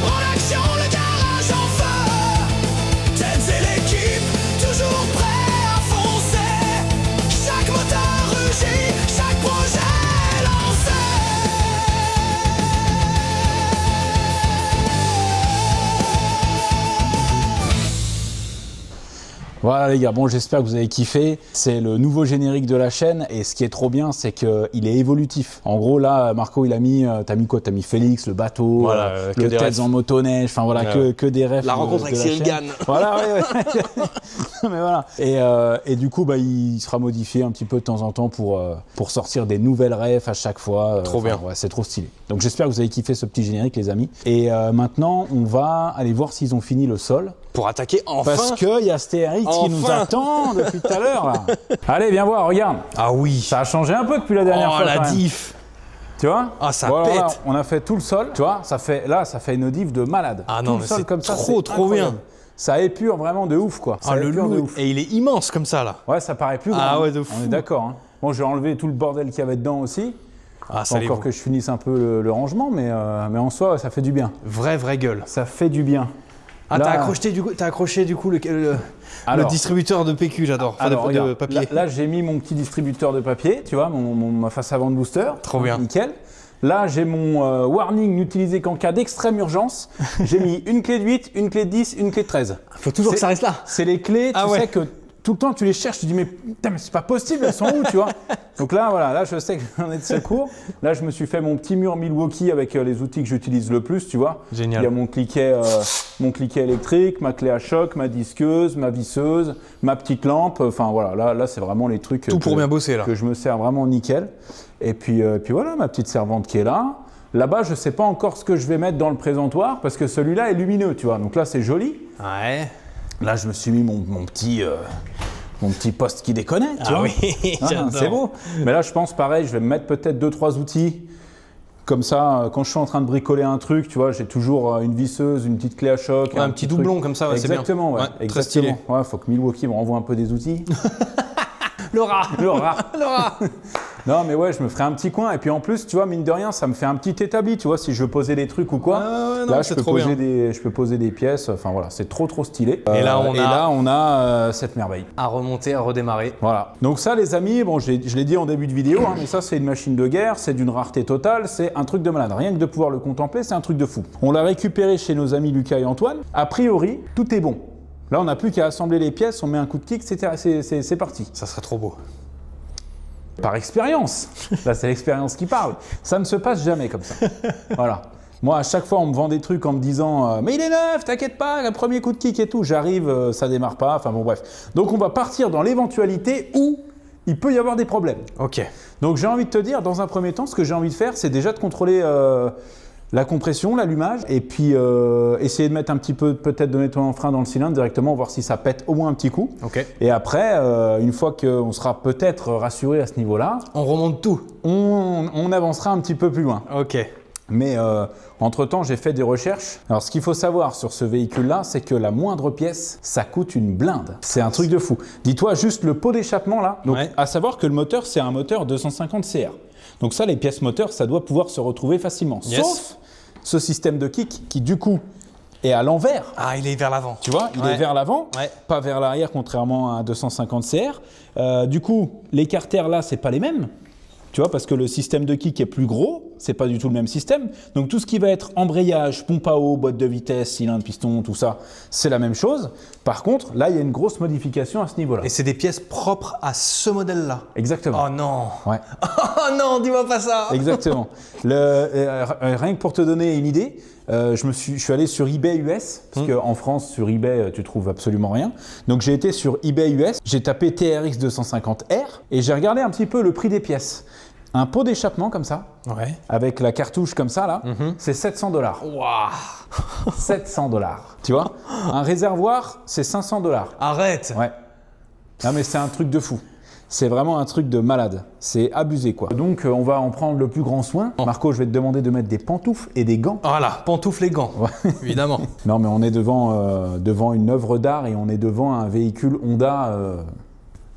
en action, le garage en feu. Ted c'est l'équipe, toujours prêt à foncer. Chaque moteur rugit, chaque projet lancé. Voilà les gars, bon j'espère que vous avez kiffé. C'est le nouveau générique de la chaîne et ce qui est trop bien c'est qu'il est évolutif. En gros là Marco il a mis, t'as mis quoi? T'as mis Félix, le bateau, voilà, le Teds en motoneige, enfin voilà que des refs. La rencontre avec Cyril Gann. Voilà ouais. Mais voilà. Et du coup bah il sera modifié un petit peu de temps en temps pour sortir des nouvelles refs à chaque fois. Trop bien. Ouais, c'est trop stylé. Donc j'espère que vous avez kiffé ce petit générique les amis. Et maintenant on va aller voir s'ils ont fini le sol. Pour attaquer enfin. Parce qu'il y a ce TRX qui nous attend depuis tout à l'heure là. Allez, viens voir, regarde. Ah oui. Ça a changé un peu depuis la dernière fois. La diff. Tu vois? Ah, ça pète. Là, on a fait tout le sol. Tu vois, ça fait une diff de malade. Ah non, tout le sol comme ça, trop bien. Ça épure vraiment de ouf quoi. Ah, le loup. Et il est immense comme ça là. Ouais, ça paraît plus grand. Ah ouais, de fou. On est d'accord. Hein. Bon, je vais enlever tout le bordel qu'il y avait dedans aussi. Ah, ça encore que je finisse un peu le rangement, mais en soi, ça fait du bien. Vraie gueule. Ça fait du bien. Ah, t'as accroché du coup le distributeur de PQ, j'adore. De papier. Là j'ai mis mon petit distributeur de papier, tu vois, ma face avant de booster. Trop bien. Nickel. Là j'ai mon warning n'utilisé qu'en cas d'extrême urgence. J'ai mis une clé de 8, une clé de 10, une clé de 13. Faut toujours que ça reste là. C'est les clés, tu sais que tout le temps tu les cherches, tu dis mais putain mais c'est pas possible, elles sont où, tu vois. Donc là voilà, là je sais que j'en ai de secours. Là je me suis fait mon petit mur Milwaukee avec les outils que j'utilise le plus, tu vois. Génial. Il y a mon cliquet électrique, ma clé à choc, ma disqueuse, ma visseuse, ma petite lampe. Enfin voilà, là c'est vraiment les trucs tout pour bien bosser là. Que je me sers vraiment nickel. Et puis voilà, ma petite servante qui est là. Là-bas, je sais pas encore ce que je vais mettre dans le présentoir parce que celui-là est lumineux, tu vois. Donc là c'est joli. Ouais. Là je me suis mis mon petit poste qui déconne, tu vois. Oui, c'est beau. Mais là je pense pareil, je vais me mettre peut-être 2-3 outils. Comme ça, quand je suis en train de bricoler un truc, tu vois, j'ai toujours une visseuse, une petite clé à choc. Ouais, un petit doublon truc. Comme ça, ouais, c'est bien. Exactement, ouais. Exactement. Très stylé. Ouais, faut que Milwaukee me renvoie un peu des outils. Le rat. Non, mais ouais, je me ferai un petit coin. Et puis en plus, tu vois, mine de rien, ça me fait un petit établi. Tu vois, si je veux poser des trucs ou quoi, là, je peux poser des pièces. Enfin voilà, c'est trop stylé. Et là, on a cette merveille. À remonter, à redémarrer. Voilà. Donc ça, les amis, bon, je l'ai dit en début de vidéo, hein, mais ça, c'est une machine de guerre, c'est d'une rareté totale, c'est un truc de malade. Rien que de pouvoir le contempler, c'est un truc de fou. On l'a récupéré chez nos amis Lucas et Antoine. A priori, tout est bon. Là, on n'a plus qu'à assembler les pièces, on met un coup de kick, c'est parti. Ça serait trop beau. Par expérience. Là, c'est l'expérience qui parle. Ça ne se passe jamais comme ça. Voilà. Moi, à chaque fois, on me vend des trucs en me disant mais il est neuf, t'inquiète pas, un premier coup de kick et tout. J'arrive, ça démarre pas. Enfin bon, bref. Donc, on va partir dans l'éventualité où il peut y avoir des problèmes. Ok. Donc, j'ai envie de te dire, dans un premier temps, ce que j'ai envie de faire, c'est déjà de contrôler la compression, l'allumage, et puis essayer de mettre un petit peu peut-être de nettoyant frein dans le cylindre directement, voir si ça pète au moins un petit coup. Okay. Et après, une fois qu'on sera peut-être rassuré à ce niveau-là, on remonte tout. On avancera un petit peu plus loin. Ok. Mais entre-temps, j'ai fait des recherches. Alors, ce qu'il faut savoir sur ce véhicule-là, c'est que la moindre pièce, ça coûte une blinde. C'est un truc de fou. Dis-toi juste le pot d'échappement là. Donc, à savoir que le moteur, c'est un moteur 250 CR. Donc ça, les pièces moteurs, ça doit pouvoir se retrouver facilement. Yes. Sauf ce système de kick qui, du coup, est à l'envers. Ah, il est vers l'avant. Tu vois, il est vers l'avant, pas vers l'arrière, contrairement à un 250 CR. Du coup, les carters là, c'est pas les mêmes. Tu vois, parce que le système de kick est plus gros. c'est pas du tout le même système. Donc tout ce qui va être embrayage, pompe à eau, boîte de vitesse, cylindre, piston, tout ça, c'est la même chose. Par contre, là, il y a une grosse modification à ce niveau-là. Et c'est des pièces propres à ce modèle-là. Exactement. Oh non. Ouais. Oh non, dis-moi pas ça. Exactement. Rien que pour te donner une idée, je suis allé sur eBay US, parce qu'en France, sur eBay, tu trouves absolument rien. Donc j'ai été sur eBay US, j'ai tapé TRX 250R et j'ai regardé un petit peu le prix des pièces. Un pot d'échappement comme ça, avec la cartouche comme ça là, c'est 700 $. Waouh. 700 $. Tu vois? Un réservoir, c'est 500 $. Arrête. Ouais. Non mais c'est un truc de fou. C'est vraiment un truc de malade. C'est abusé quoi. Donc on va en prendre le plus grand soin. Marco, je vais te demander de mettre des pantoufles et des gants. Voilà, pantoufles et gants, évidemment. Non mais on est devant une œuvre d'art et on est devant un véhicule Honda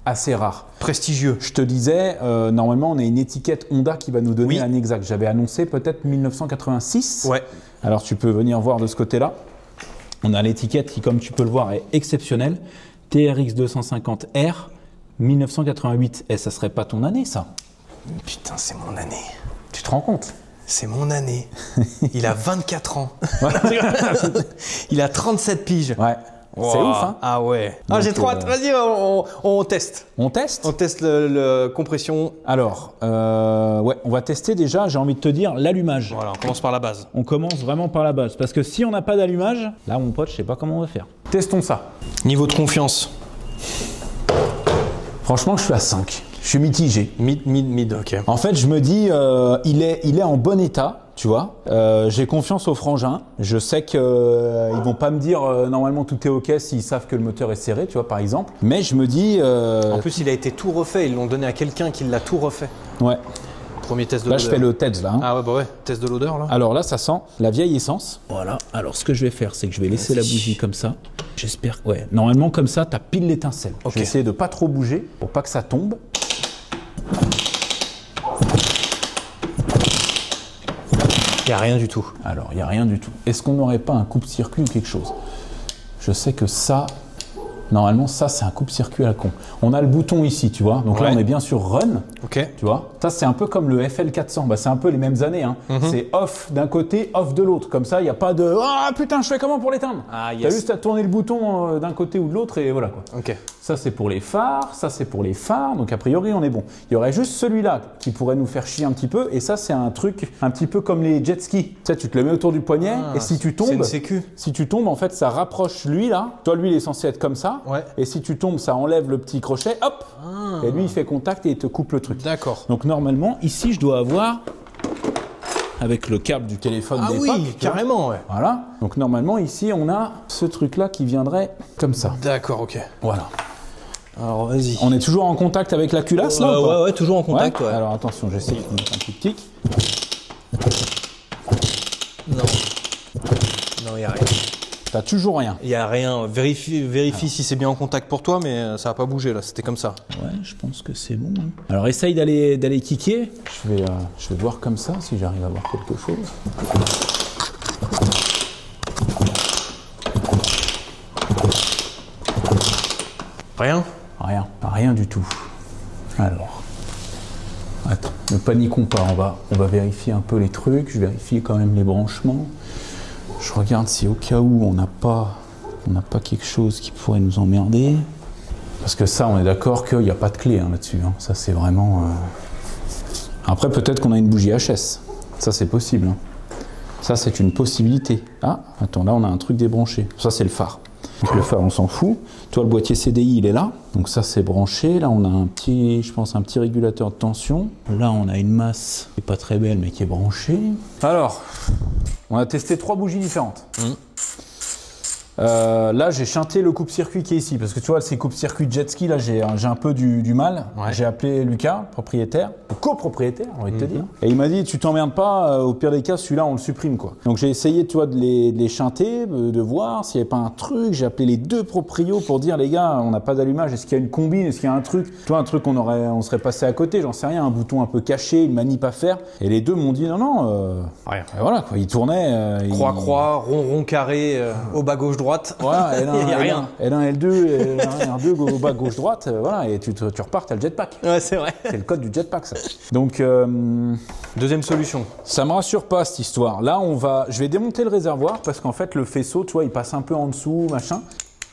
assez rare. Prestigieux. Je te disais, normalement on a une étiquette Honda qui va nous donner l'année exacte. J'avais annoncé peut-être 1986. Ouais. Alors tu peux venir voir de ce côté-là. On a l'étiquette qui, comme tu peux le voir, est exceptionnelle. TRX 250R. 1988, et ça serait pas ton année ça? Putain, c'est mon année. Tu te rends compte? C'est mon année. Il a 24 ans. Il a 37 piges. Ouais. Wow. C'est ouf, hein? Ah ouais. Ah, j'ai trop hâte. Vas-y, on teste. On teste? On teste le compression. Alors, ouais, on va tester déjà, j'ai envie de te dire, l'allumage. Voilà, on commence par la base. On commence vraiment par la base. Parce que si on n'a pas d'allumage, là, mon pote, je sais pas comment on va faire. Testons ça. Niveau de confiance. Franchement, je suis à 5. Je suis mitigé. Mid, ok. En fait, je me dis, il est en bon état, tu vois. J'ai confiance aux frangins. Je sais qu'ils vont pas me dire normalement tout est ok s'ils savent que le moteur est serré, tu vois, par exemple. Mais je me dis. En plus, il a été tout refait. Ils l'ont donné à quelqu'un qui l'a tout refait. Ouais. Premier test de l'odeur. Là, je fais le TEDS là. Hein. Ah ouais, bah ouais. Test de l'odeur là. Alors là, ça sent la vieille essence. Voilà. Alors ce que je vais faire, c'est que je vais laisser la bougie comme ça. J'espère. Ouais. Normalement, comme ça, t'as pile l'étincelle. Okay. Je vais essayer de pas trop bouger pour pas que ça tombe. Il n'y a rien du tout. Alors, il n'y a rien du tout. Est-ce qu'on n'aurait pas un coupe-circuit ou quelque chose? Je sais que ça, normalement, ça, c'est un coupe-circuit à la con. On a le bouton ici, tu vois. Donc là, on est bien sur Run. Ok. Tu vois. Ça, c'est un peu comme le FL400. Bah, c'est un peu les mêmes années. Hein. C'est off d'un côté, off de l'autre. Comme ça, il n'y a pas de « Ah, putain, je fais comment pour l'éteindre ?» Ah, yes. T'as juste à tourner le bouton d'un côté ou de l'autre et voilà quoi. Ok. Ça, c'est pour les phares. Ça, c'est pour les phares. Donc, a priori, on est bon. Il y aurait juste celui-là qui pourrait nous faire chier un petit peu. Et ça, c'est un truc un petit peu comme les jet skis. Tu sais, tu te le mets autour du poignet et si tu tombes… C'est une sécu. Si tu tombes, en fait, ça rapproche lui là. Toi, lui, il est censé être comme ça. Ouais. Et si tu tombes, ça enlève le petit crochet. Hop. Et lui, il fait contact et il te coupe le truc. D'accord. Donc, normalement, ici, je dois avoir… avec le câble du téléphone d'époque. Ah oui, carrément, ouais. Voilà. Donc, normalement, ici, on a ce truc-là qui viendrait comme ça. D'accord, ok. Voilà. Alors, vas-y. On est toujours en contact avec la culasse, là ou pas? Ouais, toujours en contact, ouais. Alors, attention, j'essaie de mettre un petit tic. Non. Non, il n'y a rien. T'as toujours rien. Il n'y a rien. Vérifie si c'est bien en contact pour toi, mais ça n'a pas bougé, là. C'était comme ça. Ouais, je pense que c'est bon. Hein. Alors, essaye d'aller kicker. Je vais voir comme ça, si j'arrive à voir quelque chose. Rien? Rien du tout. Alors, attends, ne paniquons pas, on va vérifier un peu les trucs, je vérifie quand même les branchements. Je regarde si au cas où on n'a pas quelque chose qui pourrait nous emmerder. Parce que ça, on est d'accord qu'il n'y a pas de clé hein, là-dessus. Hein. Ça, c'est vraiment… Après, peut-être qu'on a une bougie HS. Ça, c'est possible. Hein. Ça, c'est une possibilité. Ah, attends, là, on a un truc débranché. Ça, c'est le phare. Donc, le phare, on s'en fout. Toi, le boîtier CDI, il est là. Donc ça, c'est branché. Là, on a un petit régulateur de tension. Là, on a une masse qui n'est pas très belle, mais qui est branchée. Alors, on a testé 3 bougies différentes. Là, j'ai chanté le coupe-circuit qui est ici. Parce que tu vois, ces coupe-circuits jet ski, là, j'ai un peu du mal. Ouais. J'ai appelé Lucas, propriétaire, copropriétaire, j'ai envie de te dire. Et il m'a dit, tu t'emmerdes pas, au pire des cas, celui-là, on le supprime, quoi. Donc, j'ai essayé, tu vois, de les chanter, de voir s'il n'y avait pas un truc. J'ai appelé les 2 proprios pour dire, les gars, on n'a pas d'allumage. Est-ce qu'il y a une combine? Est-ce qu'il y a un truc? Tu vois, un truc on serait passé à côté, j'en sais rien. Un bouton un peu caché, une manip à faire. Et les 2 m'ont dit, non, rien. Et voilà, quoi. Ils tournaient. Croix, rond, carré, au bas, gauche, droite. droite. Voilà, il n'y a rien. L1, L2, L1, R2, bas, gauche, droite, voilà, et tu repars, t'as le jetpack. Ouais, c'est vrai. C'est le code du jetpack, ça. Donc, deuxième solution. Ça me rassure pas, cette histoire. Là, je vais démonter le réservoir, parce qu'en fait, le faisceau, tu vois, il passe un peu en dessous, machin.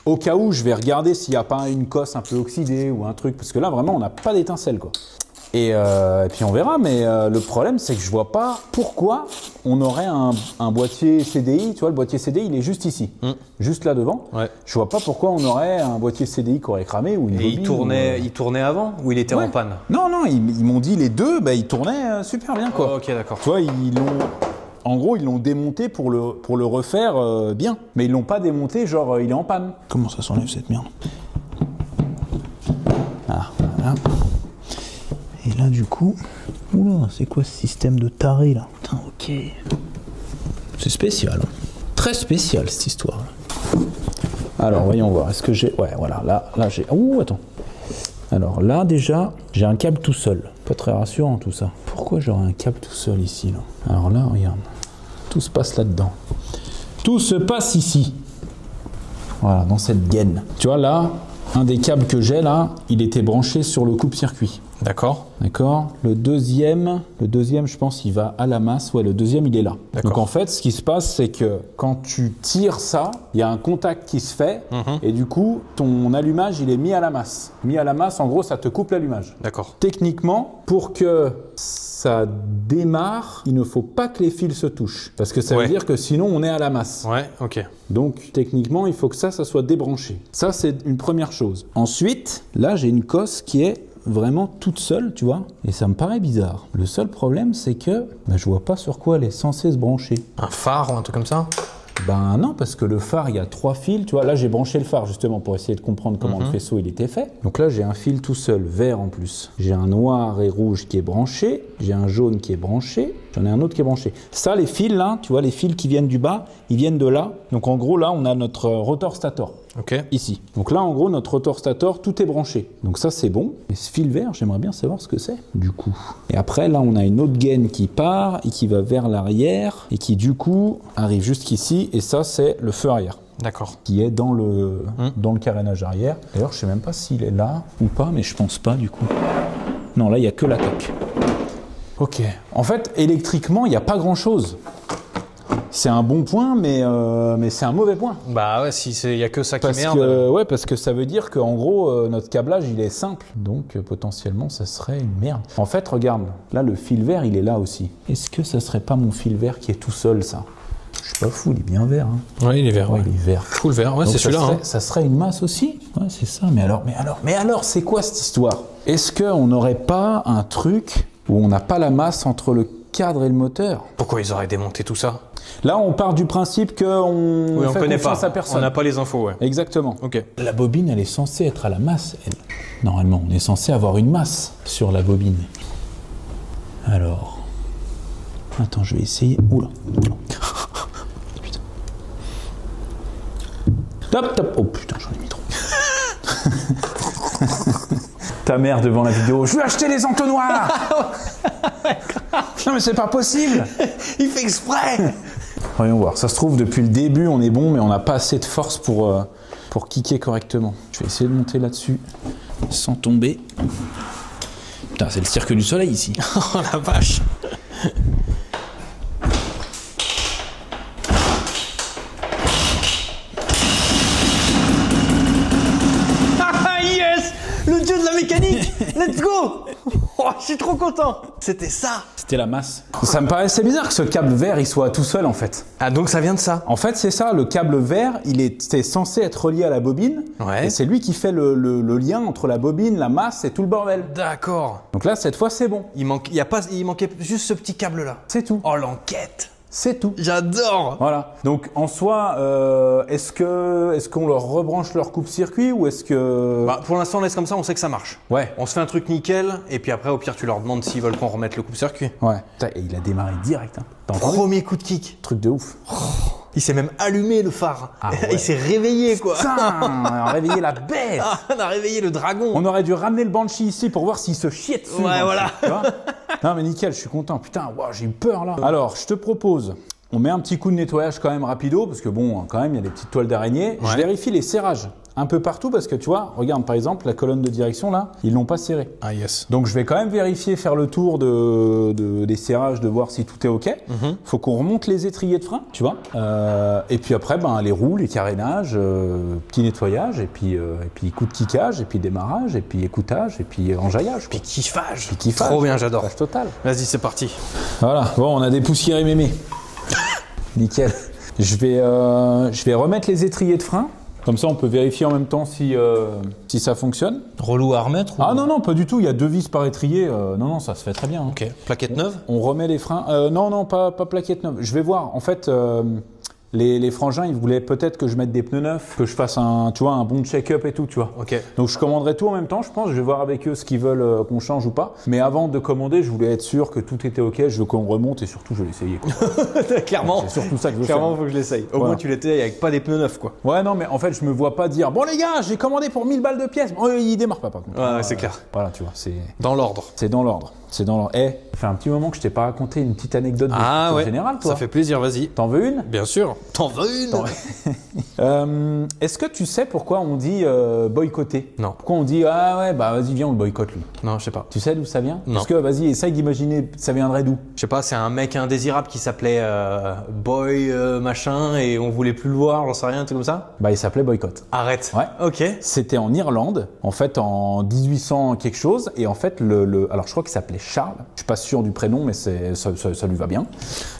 Au cas où, je vais regarder s'il n'y a pas une cosse un peu oxydée ou un truc, parce que là, vraiment, on n'a pas d'étincelle, quoi. Et puis on verra, mais le problème c'est que je vois pas pourquoi on aurait un boîtier CDI, tu vois, le boîtier CDI il est juste ici, juste là devant. Ouais. Je vois pas pourquoi on aurait un boîtier CDI qui aurait cramé ou une bobine. Et il tournait avant ou il était en panne? Non, ils m'ont dit les deux, ils tournaient super bien quoi. Oh, ok, d'accord. Tu vois, en gros, ils l'ont démonté pour le refaire bien, mais ils l'ont pas démonté genre il est en panne. Comment ça s'enlève cette merde? Ah, voilà. Et là, du coup, oula, c'est quoi ce système de taré là? Putain, ok. C'est spécial. Très spécial cette histoire. Alors, voyons voir. Est-ce que j'ai. Ouais, voilà. Là j'ai. Ouh, attends. Alors là, déjà, j'ai un câble tout seul. Pas très rassurant tout ça. Pourquoi j'aurais un câble tout seul ici là? Alors là, regarde. Tout se passe là-dedans. Tout se passe ici. Voilà, dans cette gaine. Tu vois, là, un des câbles que j'ai là, il était branché sur le coupe-circuit. D'accord. D'accord. Le deuxième, je pense, il va à la masse. Ouais, le deuxième, il est là. Donc en fait, ce qui se passe, c'est que quand tu tires ça, il y a un contact qui se fait et du coup, ton allumage, il est mis à la masse. Mis à la masse, en gros, ça te coupe l'allumage. D'accord. Techniquement, pour que ça démarre, il ne faut pas que les fils se touchent. Parce que ça veut dire que sinon, on est à la masse. Ouais, ok. Donc, techniquement, il faut que ça soit débranché. Ça, c'est une première chose. Ensuite, là, j'ai une cosse qui est vraiment toute seule, tu vois, et ça me paraît bizarre. Le seul problème, c'est que je vois pas sur quoi elle est censée se brancher. Un phare ou un truc comme ça? Ben non, parce que le phare, il y a 3 fils, tu vois. Là, j'ai branché le phare justement pour essayer de comprendre comment le faisceau il était fait. Donc là, j'ai un fil tout seul, vert en plus. J'ai un noir et rouge qui est branché, j'ai un jaune qui est branché, j'en ai un autre qui est branché. Ça, les fils là, tu vois, les fils qui viennent du bas, ils viennent de là. Donc en gros, là, on a notre rotor stator. Ok. Ici. Donc là, en gros, notre rotor stator, tout est branché. Donc ça, c'est bon. Mais ce fil vert, j'aimerais bien savoir ce que c'est, du coup. Et après, là, on a une autre gaine qui part et qui va vers l'arrière et qui, du coup, arrive jusqu'ici. Et ça, c'est le feu arrière. D'accord. Qui est dans le carénage arrière. D'ailleurs, je sais même pas s'il est là ou pas, mais je pense pas, du coup. Non, là, il n'y a que la coque. Ok. En fait, électriquement, il n'y a pas grand-chose. C'est un bon point, mais c'est un mauvais point. Bah ouais, il n'y a que ça qui merde. Ouais, parce que ça veut dire qu'en gros, notre câblage, il est simple. Donc, potentiellement, ça serait une merde. En fait, regarde, là, le fil vert, il est là aussi. Est-ce que ça serait pas mon fil vert qui est tout seul, ça? Je suis pas fou, il est bien vert. Hein. Ouais, il est vert. Ouais, il est vert. Full vert, ouais, c'est celui-là. Ça serait une masse aussi? Ouais, c'est ça. Mais alors, c'est quoi cette histoire? Est-ce qu'on n'aurait pas un truc où on n'a pas la masse entre le cadre et le moteur? Pourquoi ils auraient démonté tout ça? Là, on part du principe qu'on fait connaît confiance pas à personne. On n'a pas les infos, ouais. Exactement. Ok. La bobine, elle est censée être à la masse. Normalement, on est censé avoir une masse sur la bobine. Alors... Attends, je vais essayer... Oula. Putain. Top. Oh putain, j'en ai mis trop. Ta mère devant la vidéo. Je vais acheter les entonnoirs. Non mais c'est pas possible. Il fait exprès. Voyons voir. Ça se trouve depuis le début on est bon mais on n'a pas assez de force pour kicker correctement. Je vais essayer de monter là-dessus sans tomber. Putain c'est le cirque du soleil ici. Oh la vache. Le dieu de la mécanique. Let's go. Oh, je suis trop content. C'était ça. C'était la masse. Ça me paraissait bizarre que ce câble vert il soit tout seul en fait. Ah donc ça vient de ça. En fait c'est ça, le câble vert était censé être relié à la bobine. Ouais. Et c'est lui qui fait le lien entre la bobine, la masse et tout le bordel. D'accord. Donc là cette fois c'est bon. Il manquait juste ce petit câble là. C'est tout. Oh l'enquête. C'est tout. J'adore. Voilà. Donc en soi, est-ce qu'on leur rebranche leur coupe-circuit ou est-ce que... Bah, pour l'instant on laisse comme ça, on sait que ça marche. Ouais. On se fait un truc nickel et puis après au pire tu leur demandes s'ils veulent qu'on remette le coupe-circuit. Ouais. Putain, et il a démarré direct. Hein. Premier coup de kick. Truc de ouf. Oh, il s'est même allumé le phare. Ah, ouais. Il s'est réveillé quoi. Putain, on a réveillé la bête. On a réveillé le dragon. On aurait dû ramener le Banshee ici pour voir s'il se chiait dessus. Ouais voilà. Tu vois. Non mais nickel, je suis content. Putain, wow, j'ai eu peur là. Alors, je te propose On met un petit coup de nettoyage quand même rapido, parce que bon, quand même, il y a des petites toiles d'araignée. Je vérifie les serrages un peu partout, parce que tu vois, regarde par exemple, la colonne de direction là, ils l'ont pas serrée. Ah yes. Donc je vais quand même vérifier, faire le tour des serrages, de voir si tout est ok. Faut qu'on remonte les étriers de frein, tu vois. Et puis après, ben, les roues, les carénages, petit nettoyage, et puis coup de kickage, et puis démarrage, et puis écoutage, et puis enjaillage. Puis kiffage. Puis kiffage. Trop bien, j'adore. Total. Vas-y, c'est parti. Voilà, bon, on a dépoussiéré mémé. Nickel. Je vais remettre les étriers de frein. Comme ça, on peut vérifier en même temps si ça fonctionne. Relou à remettre ou... Ah non, non, pas du tout. Il y a 2 vis par étrier. Non, ça se fait très bien. Hein. Ok. Plaquette neuve? On remet les freins. Non, pas plaquette neuve. Je vais voir. En fait, les frangins, ils voulaient peut-être que je mette des pneus neufs, que je fasse un bon check-up et tout, tu vois. Ok. Donc je commanderai tout en même temps, je pense. Je vais voir avec eux ce qu'ils veulent qu'on change ou pas. Mais avant de commander, je voulais être sûr que tout était ok. Je veux qu'on remonte et surtout, je vais l'essayer. Clairement. C'est surtout ça que je veux Clairement, faire. faut que je l'essaye. Au moins, tu l'étais avec pas des pneus neufs, quoi. Ouais, non, mais en fait, je me vois pas dire bon les gars, j'ai commandé pour 1000 balles de pièces. Oh, il démarre pas par contre. Ouais, c'est clair. Voilà, tu vois, c'est dans l'ordre. C'est dans l'ordre. C'est dans l'ordre. Eh, ça fait un petit moment que je t'ai pas raconté une petite anecdote de général, toi. Ça fait plaisir, vas-y. T'en veux une? Bien sûr. T'en veux une? Est-ce que tu sais pourquoi on dit boycotter? Non. Pourquoi on dit ah ouais, bah vas-y, viens, on le boycotte lui? Non, je sais pas. Tu sais d'où ça vient? Non. Parce que vas-y, essaye d'imaginer, ça viendrait d'où? Je sais pas, c'est un mec indésirable qui s'appelait Boy machin et on voulait plus le voir, j'en sais rien, un truc comme ça? Bah il s'appelait Boycott. Arrête. Ouais. Ok. C'était en Irlande, en fait en 1800 quelque chose, et en fait alors je crois qu'il s'appelait Charles. Je suis pas sûr du prénom, mais ça lui va bien.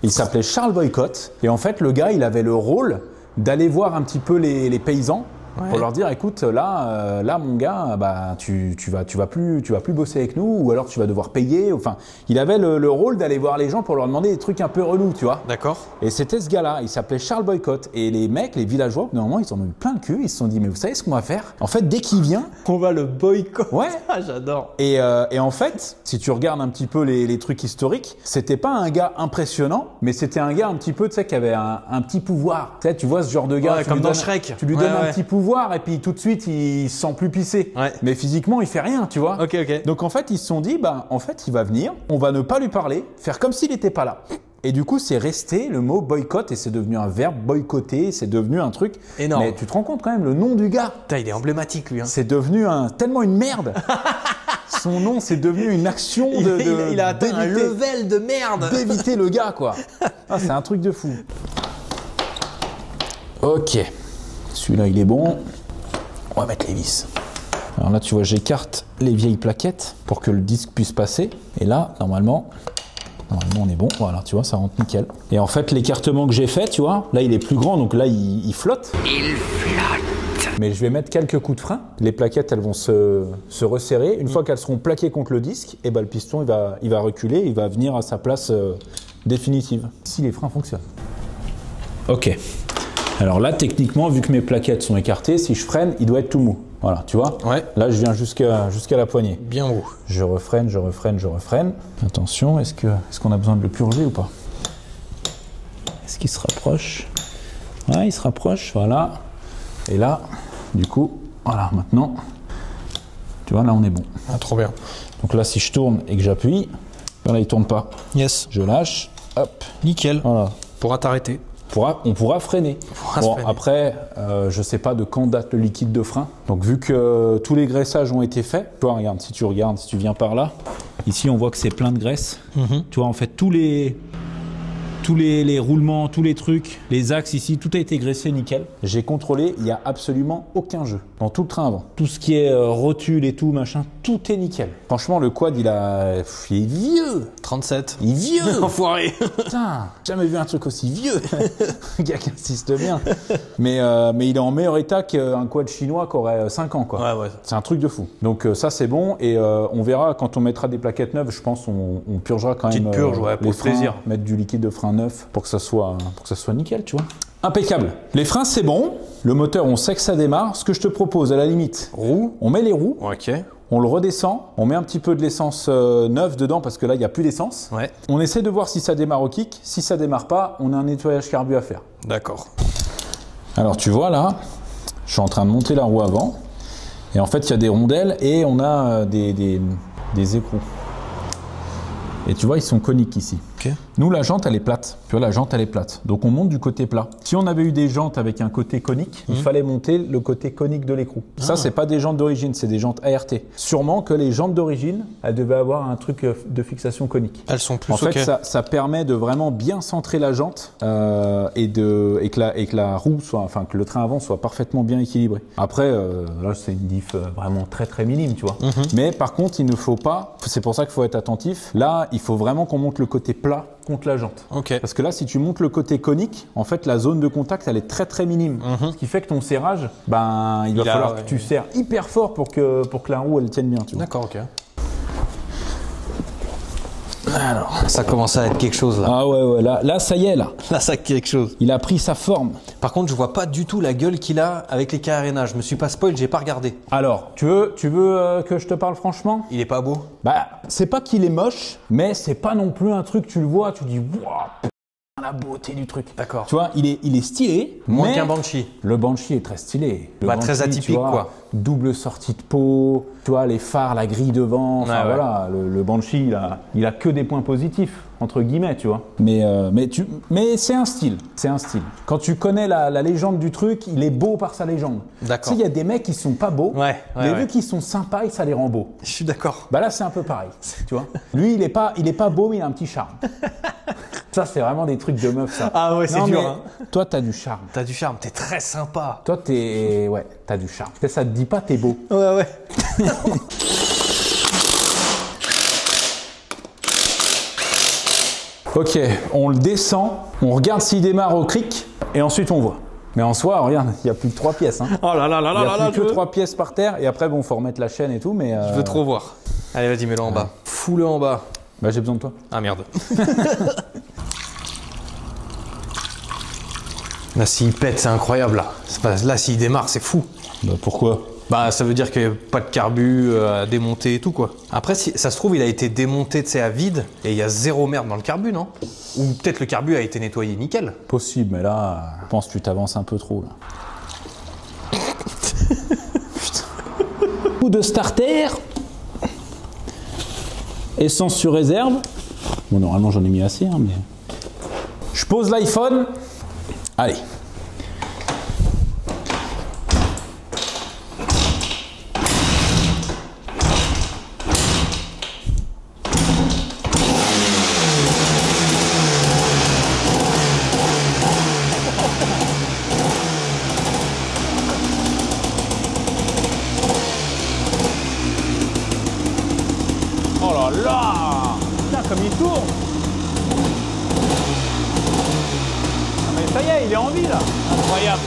Il s'appelait Charles Boycott, et en fait le gars, il avait le rôle d'aller voir un petit peu les paysans. Ouais. Pour leur dire, écoute, là, mon gars, bah, tu vas plus bosser avec nous, ou alors tu vas devoir payer. Enfin, il avait le rôle d'aller voir les gens pour leur demander des trucs un peu relous, tu vois. D'accord. Et c'était ce gars-là, il s'appelait Charles Boycott. Et les mecs, les villageois, normalement, ils en ont eu plein le cul. Ils se sont dit, mais vous savez ce qu'on va faire? En fait, dès qu'il vient, on va le boycott. Ouais. Ah, j'adore. Et en fait, si tu regardes un petit peu les trucs historiques, c'était pas un gars impressionnant, mais c'était un gars un petit peu, tu sais, qui avait un petit pouvoir. Tu sais, tu vois ce genre de gars, ouais, comme dans Shrek. Tu lui donnes un petit pouvoir et puis tout de suite il se sent plus pissé. Ouais. Mais physiquement il fait rien, tu vois. Ok. Donc en fait ils se sont dit bah en fait il va venir, on va ne pas lui parler, faire comme s'il n'était pas là. Et du coup c'est resté le mot boycott et c'est devenu un verbe, boycotter, c'est devenu un truc énorme. Mais tu te rends compte quand même le nom du gars. Putain, il est emblématique lui. Hein. C'est devenu tellement une merde. Son nom c'est devenu une action il a atteint un level de merde. D'éviter le gars quoi. Ah, c'est un truc de fou. Ok. Celui-là, il est bon. On va mettre les vis. Alors là, tu vois, j'écarte les vieilles plaquettes pour que le disque puisse passer. Et là, normalement, on est bon. Voilà, tu vois, ça rentre nickel. Et en fait, l'écartement que j'ai fait, tu vois, là, il est plus grand, donc là, il flotte. Il flotte. Mais je vais mettre quelques coups de frein. Les plaquettes, elles vont se resserrer. Une fois qu'elles seront plaquées contre le disque, et ben, le piston, il va reculer, il va venir à sa place définitive. Si les freins fonctionnent. Ok. Alors là, techniquement, vu que mes plaquettes sont écartées, si je freine, il doit être tout mou. Voilà, tu vois? Ouais. Là, je viens jusqu'à la poignée. Bien haut. Je refreine. Attention, est-ce qu'on a besoin de le purger ou pas? Est-ce qu'il se rapproche? Ouais, il se rapproche, voilà. Et là, du coup, voilà, maintenant, tu vois, là, on est bon. Ah, trop bien. Donc là, si je tourne et que j'appuie, voilà, il tourne pas. Yes. Je lâche, hop. Nickel. Voilà. Pourra t'arrêter. On pourra freiner. Bon, après, je sais pas de quand date le liquide de frein. Donc, vu que tous les graissages ont été faits, toi, regarde, si tu viens par là, ici, on voit que c'est plein de graisse. Tu vois, en fait, tous les roulements, tous les trucs, les axes ici, tout a été graissé nickel. J'ai contrôlé, il n'y a absolument aucun jeu dans tout le train avant. Tout ce qui est rotule et tout, machin, tout est nickel. Franchement, le quad, il est vieux. 37. Il est vieux. Enfoiré. Putain, jamais vu un truc aussi vieux. Le gars qui insiste bien. Mais il est en meilleur état qu'un quad chinois qui aurait 5 ans, quoi. Ouais. C'est un truc de fou. Donc ça, c'est bon. Et on verra quand on mettra des plaquettes neuves, je pense on purgera quand même purge, ouais, pour les le freins, plaisir. Mettre du liquide de frein neuf pour que ça soit nickel, tu vois. Impeccable. Les freins, c'est bon. Le moteur, on sait que ça démarre. Ce que je te propose, à la limite, on met les roues. Ok. On le redescend, on met un petit peu de l'essence neuve dedans parce que là, il n'y a plus d'essence. Ouais. On essaie de voir si ça démarre au kick. Si ça démarre pas, on a un nettoyage carbu à faire. D'accord. Alors, tu vois là, je suis en train de monter la roue avant. Et en fait, il y a des rondelles et on a des écrous. Et tu vois, ils sont coniques ici. Okay. Nous, la jante, elle est plate. Tu vois, la jante, elle est plate. Donc, on monte du côté plat. Si on avait eu des jantes avec un côté conique, il fallait monter le côté conique de l'écrou. Ça, c'est pas des jantes d'origine, c'est des jantes ART. Sûrement que les jantes d'origine, elles devaient avoir un truc de fixation conique. Elles sont plus En fait, ça permet de vraiment bien centrer la jante et que la roue soit, enfin, que le train avant soit parfaitement bien équilibré. Après, là, c'est une diff vraiment très très minime, tu vois. Mais par contre, il ne faut pas, c'est pour ça qu'il faut être attentif. Là, il faut vraiment qu'on monte le côté plat contre la jante. Parce que là, si tu montes le côté conique, en fait, la zone de contact, elle est très très minime. Ce qui fait que ton serrage, ben, il va falloir que tu serres hyper fort pour que la roue, elle tienne bien. D'accord, ok. Alors, ça commence à être quelque chose là. Ah ouais, là ça y est là. Là, ça a quelque chose. Il a pris sa forme. Par contre, je vois pas du tout la gueule qu'il a avec les carénas. Je me suis pas spoil, j'ai pas regardé. Alors, tu veux que je te parle franchement? Il est pas beau? Bah, c'est pas qu'il est moche, mais c'est pas non plus un truc, tu le vois, tu dis waouh, la beauté du truc. D'accord. Tu vois, il est stylé. Moins qu'un Banshee. Le Banshee est très stylé. Le Banshee, très atypique, vois, quoi. Double sortie de peau, tu vois, les phares, la grille devant. Enfin, voilà, le Banshee, il a que des points positifs, entre guillemets, tu vois. Mais c'est un style. C'est un style. Quand tu connais la légende du truc, il est beau par sa légende. D'accord. Tu sais, il y a des mecs qui sont pas beaux. Mais vu qu'ils sont sympas et ça les rend beaux. Je suis d'accord. Bah là, c'est un peu pareil. Tu vois. Lui, il est pas beau, mais il a un petit charme. Ça, c'est vraiment des trucs de meuf, ça. Ah ouais, c'est dur. Hein. Toi, t'as du charme. T'as du charme, t'es très sympa. Toi, t'as du charme. Ça te dit pas, t'es beau. Ouais. Ok, on le descend, on regarde s'il démarre au cric, et ensuite on voit. Mais en soi, regarde, il n'y a plus que 3 pièces. Hein. Oh là là là là là. Il n'y a plus que 3 pièces par terre, et après, bon, faut remettre la chaîne et tout, mais... Je veux trop voir. Allez, vas-y, mets-le en bas. Fous-le en bas. Bah, j'ai besoin de toi. Ah merde. Là, s'il pète, c'est incroyable, là. Là, s'il démarre, c'est fou. Bah, pourquoi? Bah, ça veut dire qu'il n'y a pas de carbu à démonter et tout, quoi. Après, si ça se trouve, il a été démonté, tu sais, à vide, et il y a zéro merde dans le carbu, non? Ou peut-être le carbu a été nettoyé nickel. Possible, mais là, je pense que tu t'avances un peu trop, là. Putain. Coup de starter. Essence sur réserve. Bon, normalement, j'en ai mis assez, hein, mais... Je pose l'iPhone. Allez. Oh là là! Putain, comme il tourne! Ah mais ça y est, il est en vie là! Incroyable!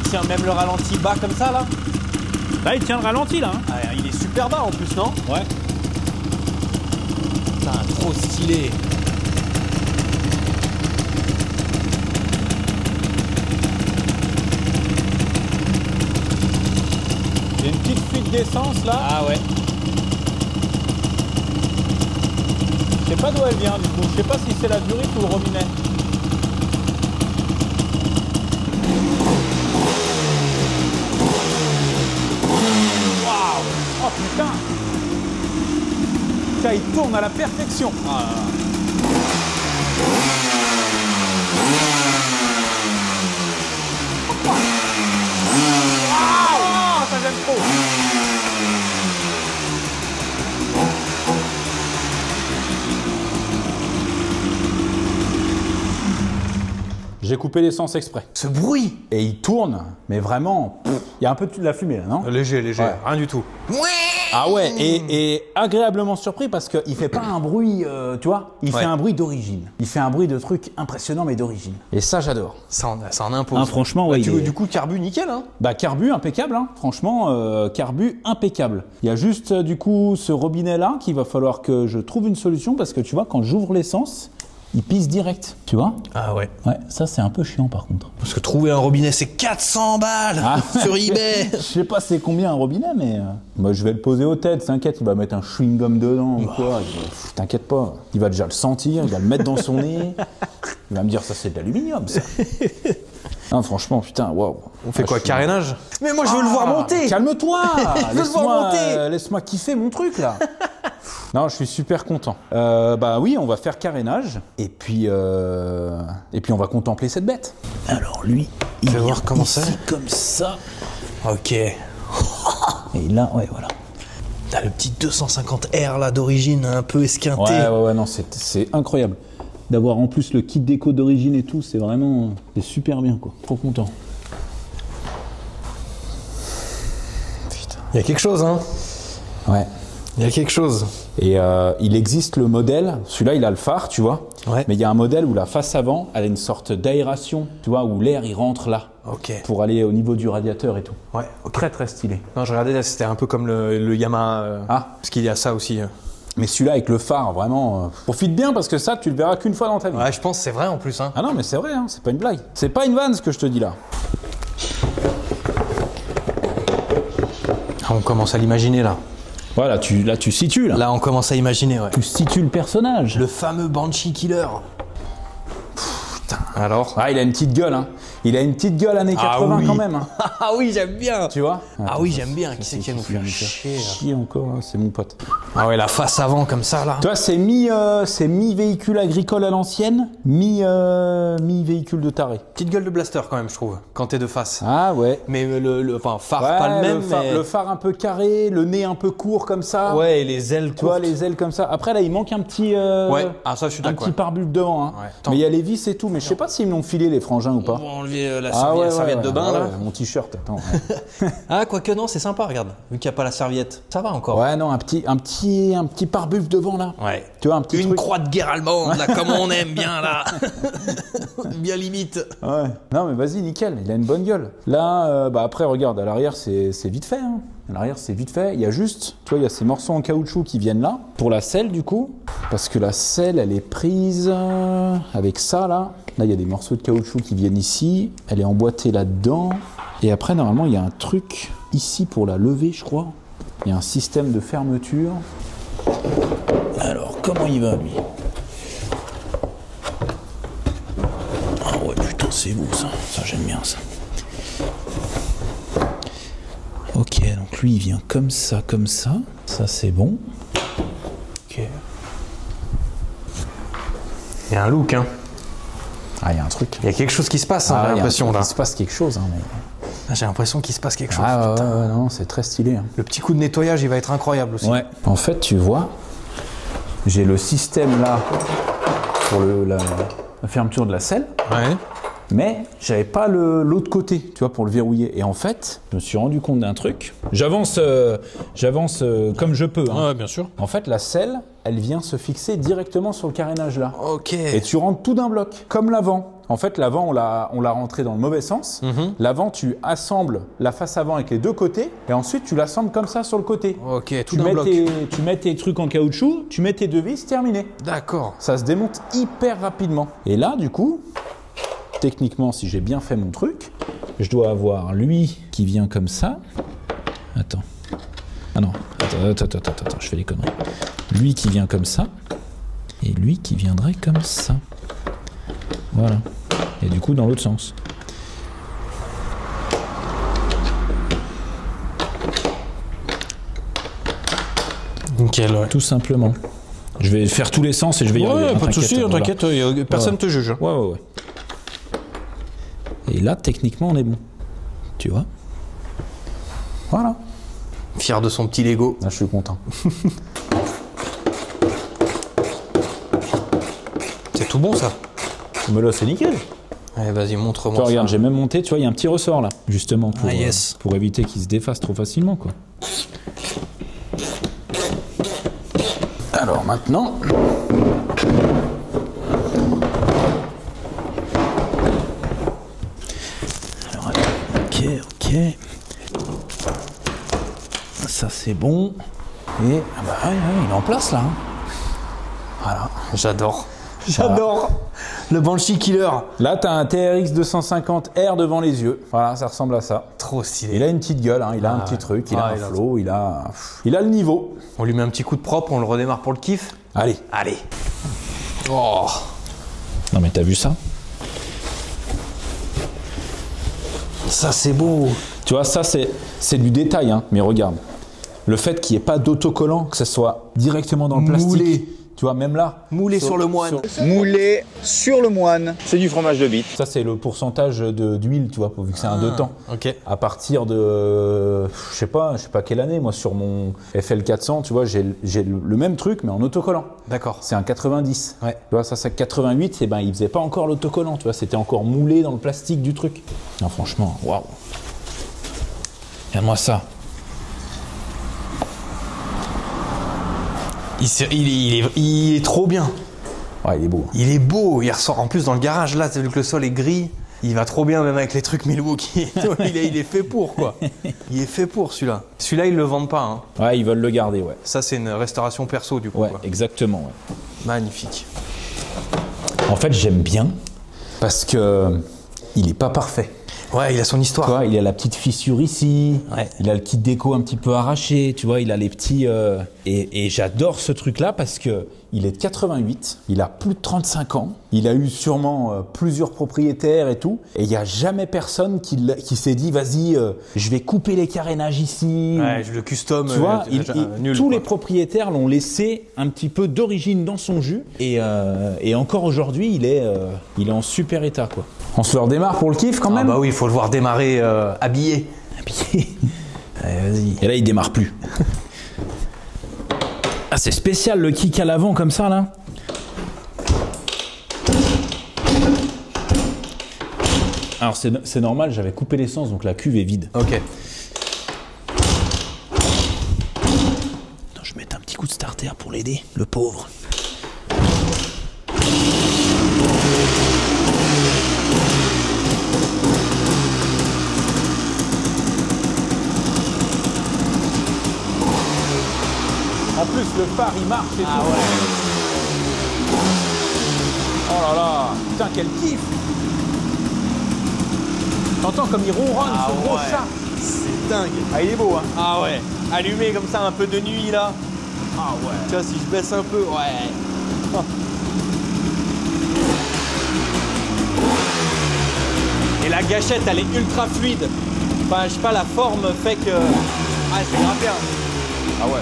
Tient même le ralenti bas comme ça là. Là il tient le ralenti là. Hein. Ah, il est super bas en plus, non? Ouais. Putain, trop stylé. Il y a une petite fuite d'essence là. Ah ouais. Je sais pas d'où elle vient du coup. Je sais pas si c'est la durite ou le robinet. Oh putain! Putain, il tourne à la perfection! Ah là là. Oh, ça j'aime trop! J'ai coupé l'essence exprès. Ce bruit! Et il tourne, mais vraiment, il y a un peu de la fumée là, non? Léger, Ouais. Rien du tout. Ah ouais, et agréablement surpris parce qu'il fait pas un bruit, tu vois, il fait un bruit d'origine. Il fait un bruit de truc impressionnant mais d'origine. Et ça j'adore. Ça en impose. Ah, franchement, ouais. Du coup, carbu nickel, hein? Bah carbu impeccable, hein. Franchement, carbu impeccable. Il y a juste du coup ce robinet là qu'il va falloir que je trouve une solution parce que tu vois, quand j'ouvre l'essence, il pisse direct, tu vois. Ah ouais. Ouais, ça c'est un peu chiant par contre. Parce que trouver un robinet, c'est 400 balles sur eBay. Je sais pas c'est combien un robinet, mais moi je vais le poser aux têtes, t'inquiète, il va mettre un chewing-gum dedans ou quoi. T'inquiète pas, il va déjà le sentir, il va le mettre dans son nez. Il va me dire ça c'est de l'aluminium ça. Non, franchement, putain, waouh. On fait quoi, carénage? Mais moi je veux le voir monter. Calme-toi. Je veux le voir monter. Laisse-moi kiffer mon truc là. Non, je suis super content. Bah oui, on va faire carénage et puis on va contempler cette bête. Alors lui, il va voir comment ça. Comme ça. Ok. Et là, ouais, voilà. T'as le petit 250R là d'origine, un peu esquinté. Ouais, non, c'est incroyable. D'avoir en plus le kit déco d'origine et tout, c'est vraiment super bien quoi. Trop content. Putain. Il y a quelque chose, hein. Ouais. Il y a quelque chose. Et il existe le modèle, celui-là il a le phare, tu vois. Ouais. Mais il y a un modèle où la face avant, elle a une sorte d'aération, tu vois, où l'air il rentre là. Ok. Pour aller au niveau du radiateur et tout. Ouais. Okay. Très très stylé. Non, je regardais là, c'était un peu comme le Yamaha. Parce qu'il y a ça aussi. Mais celui-là avec le phare, vraiment, profite bien parce que ça, tu le verras qu'une fois dans ta vie. Ouais, je pense que c'est vrai en plus. Hein. Ah non, mais c'est vrai, hein, c'est pas une blague. C'est pas une vanne ce que je te dis là. Ah, on commence à l'imaginer là. Voilà, là tu situes là. Là, on commence à imaginer, ouais. Tu situes le personnage. Le fameux Banshee Killer. Putain. Alors? Ah, il a une petite gueule, hein. Il a une petite gueule années 80 quand même. Hein. Ah oui, j'aime bien. Tu vois? Ah oui, j'aime bien. Qui c'est qui va nous faire chier encore, hein, c'est mon pote. Ah ouais, la face avant comme ça là. Toi, c'est mi-véhicule agricole à l'ancienne, mi-véhicule de taré. Petite gueule de blaster quand même, je trouve, quand t'es de face. Ah ouais. Mais enfin, phare pas le même. Le phare un peu carré, le nez un peu court comme ça. Ouais, et les ailes courtes. Tu vois, les ailes comme ça. Après là, il manque un petit. Ouais. Ah ça, je suis d'accord. Un petit pare-bulle devant. Hein. Ouais. Mais il y a les vis et tout. Mais je sais pas s'ils me l'ont filé les frangins ou pas. On va enlever la serviette de bain là. Mon t-shirt, attends. Ah, quoique non, c'est sympa, regarde. Vu qu'il n'y a pas la serviette. Ça va encore. Ouais, non, un petit pare-bulle devant là. Ouais. Tu vois, un petit Une truc. croix de guerre allemande, là, comme on aime bien là. Bien limite. Ouais. Non, mais vas-y, nickel. Il a une bonne gueule. Là, après, regarde, à l'arrière, c'est vite fait. Hein. À l'arrière, c'est vite fait. Il y a juste, tu vois, il y a ces morceaux en caoutchouc qui viennent là. Pour la selle, du coup. Parce que la selle, elle est prise avec ça là. Là, il y a des morceaux de caoutchouc qui viennent ici. Elle est emboîtée là-dedans. Et après, normalement, il y a un truc ici pour la lever, je crois. Il y a un système de fermeture. Alors, comment il va, lui? Ah ouais, putain, c'est beau, ça. Ça, j'aime bien, ça. Ok, donc lui, il vient comme ça, comme ça. Ça, c'est bon. Ok. Il y a un look, hein. Ah, il y a un truc. Il y a quelque chose qui se passe, hein, j'ai l'impression, là. Il se passe quelque chose, hein, mais... J'ai l'impression qu'il se passe quelque chose. Ah ouais, non, c'est très stylé. Hein. Le petit coup de nettoyage, il va être incroyable aussi. Ouais. En fait, tu vois, j'ai le système là pour la fermeture de la selle. Ouais. Mais j'avais pas l'autre côté, tu vois, pour le verrouiller. Et en fait, je me suis rendu compte d'un truc. J'avance comme je peux. Hein. Ouais, bien sûr. En fait, la selle, elle vient se fixer directement sur le carénage là. Ok. Et tu rentres tout d'un bloc, comme l'avant. En fait, l'avant, on l'a rentré dans le mauvais sens. Mm-hmm. L'avant, tu assembles la face avant avec les deux côtés. Et ensuite, tu l'assembles comme ça sur le côté. Ok, tout d'un bloc. Tu mets tes trucs en caoutchouc, tu mets tes deux vis, terminé. D'accord. Ça se démonte hyper rapidement. Et là, du coup... Techniquement, si j'ai bien fait mon truc, je dois avoir lui qui vient comme ça. Attends. Ah non, attends, je fais les conneries. Lui qui vient comme ça. Et lui qui viendrait comme ça. Voilà. Et du coup, dans l'autre sens. Nickel, ouais. Tout simplement. Je vais faire tous les sens et je vais y arriver. Ouais, pas de soucis, t'inquiète, personne te juge. Ouais. Et là, techniquement, on est bon. Tu vois? Voilà. Fier de son petit Lego. Là, je suis content. C'est tout bon, ça. Mais là, c'est nickel. Allez, vas-y, montre-moi. Toi, regarde, j'ai même monté, tu vois, il y a un petit ressort là, justement, pour éviter qu'il se défasse trop facilement, quoi. Alors, maintenant... Ok. Ça c'est bon. Et il est en place là. Hein. Voilà. J'adore. J'adore. Le Banshee Killer. Là, tu as un TRX 250R devant les yeux. Voilà, ça ressemble à ça. Trop stylé. Il a une petite gueule, hein, il a un petit truc, il a un flow, il a le niveau. On lui met un petit coup de propre, on le redémarre pour le kiff. Allez. Allez. Oh. Non mais t'as vu ça? Ça c'est beau. Tu vois, ça c'est du détail, hein, mais regarde. Le fait qu'il n'y ait pas d'autocollant, que ça soit directement dans le plastique. Moulé. Tu vois, même là. Moulé sur le moine. Moulé sur le moine. C'est du fromage de bite. Ça, c'est le pourcentage d'huile, tu vois, vu que c'est un 2 temps. Ok. À partir de, je sais pas quelle année, moi, sur mon FL400, tu vois, j'ai le même truc, mais en autocollant. D'accord. C'est un 90. Ouais. Tu vois, ça, c'est 88, et ben, il faisait pas encore l'autocollant, tu vois, c'était encore moulé dans le plastique du truc. Non, franchement, waouh. Regarde-moi ça. Il est trop bien. Ouais, il est beau. Il est beau. Il ressort en plus dans le garage là, vu que le sol est gris. Il va trop bien même avec les trucs Milwaukee. il est fait pour quoi. Il est fait pour celui-là. Celui-là ils le vendent pas. Hein. Ouais, ils veulent le garder, ouais. Ça c'est une restauration perso du coup. Ouais, quoi. exactement. Ouais. Magnifique. En fait, j'aime bien parce que il est pas parfait. Ouais, il a son histoire. Tu vois, il a la petite fissure ici, ouais. Il a le kit déco un petit peu arraché, tu vois, il a les petits... Et j'adore ce truc-là parce que il est de 88, il a plus de 35 ans, il a eu sûrement plusieurs propriétaires et tout, et il n'y a jamais personne qui s'est dit, vas-y, je vais couper les carénages ici. Ouais, je le custom. Tu vois, nul, tous quoi. les propriétaires l'ont laissé un petit peu d'origine dans son jus, et encore aujourd'hui, il est en super état, quoi. On se le redémarre pour le kiff quand même. Bah oui, il faut le voir démarrer habillé. Habillé. Allez, vas-y. Et là, il démarre plus. Ah, c'est spécial le kick à l'avant comme ça là. Alors c'est normal, j'avais coupé l'essence donc la cuve est vide. Ok. Attends, je vais mettre un petit coup de starter pour l'aider, le pauvre. En plus, le phare, il marche et tout. Ouais. Oh là là. Putain, quel kiff. T'entends comme il ronronne, ce gros chat. C'est dingue. Ah, il est beau, hein. Ah ouais. Allumé comme ça un peu de nuit, là. Ah ouais. Tu vois, si je baisse un peu, ouais. Oh. Et la gâchette, elle est ultra fluide. Enfin, je sais pas, la forme fait que... Ah, c'est grave bien. Ah ouais.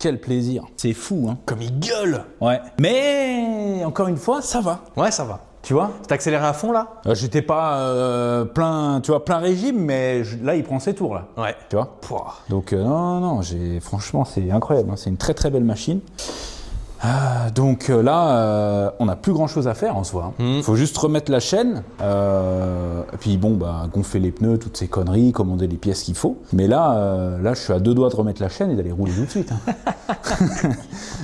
Quel plaisir. C'est fou, hein. Comme il gueule. Ouais. Mais encore une fois, ça va. Ouais, ça va. Tu vois? T'as accéléré à fond, là? J'étais pas plein régime, mais là, il prend ses tours, là. Ouais. Tu vois? Donc, non, franchement, c'est incroyable. Hein. C'est une très, très belle machine. Donc là, on n'a plus grand chose à faire en soi. Il faut juste remettre la chaîne, et puis bon, gonfler les pneus, toutes ces conneries, commander les pièces qu'il faut. Mais là, je suis à 2 doigts de remettre la chaîne et d'aller rouler tout de suite. Hein.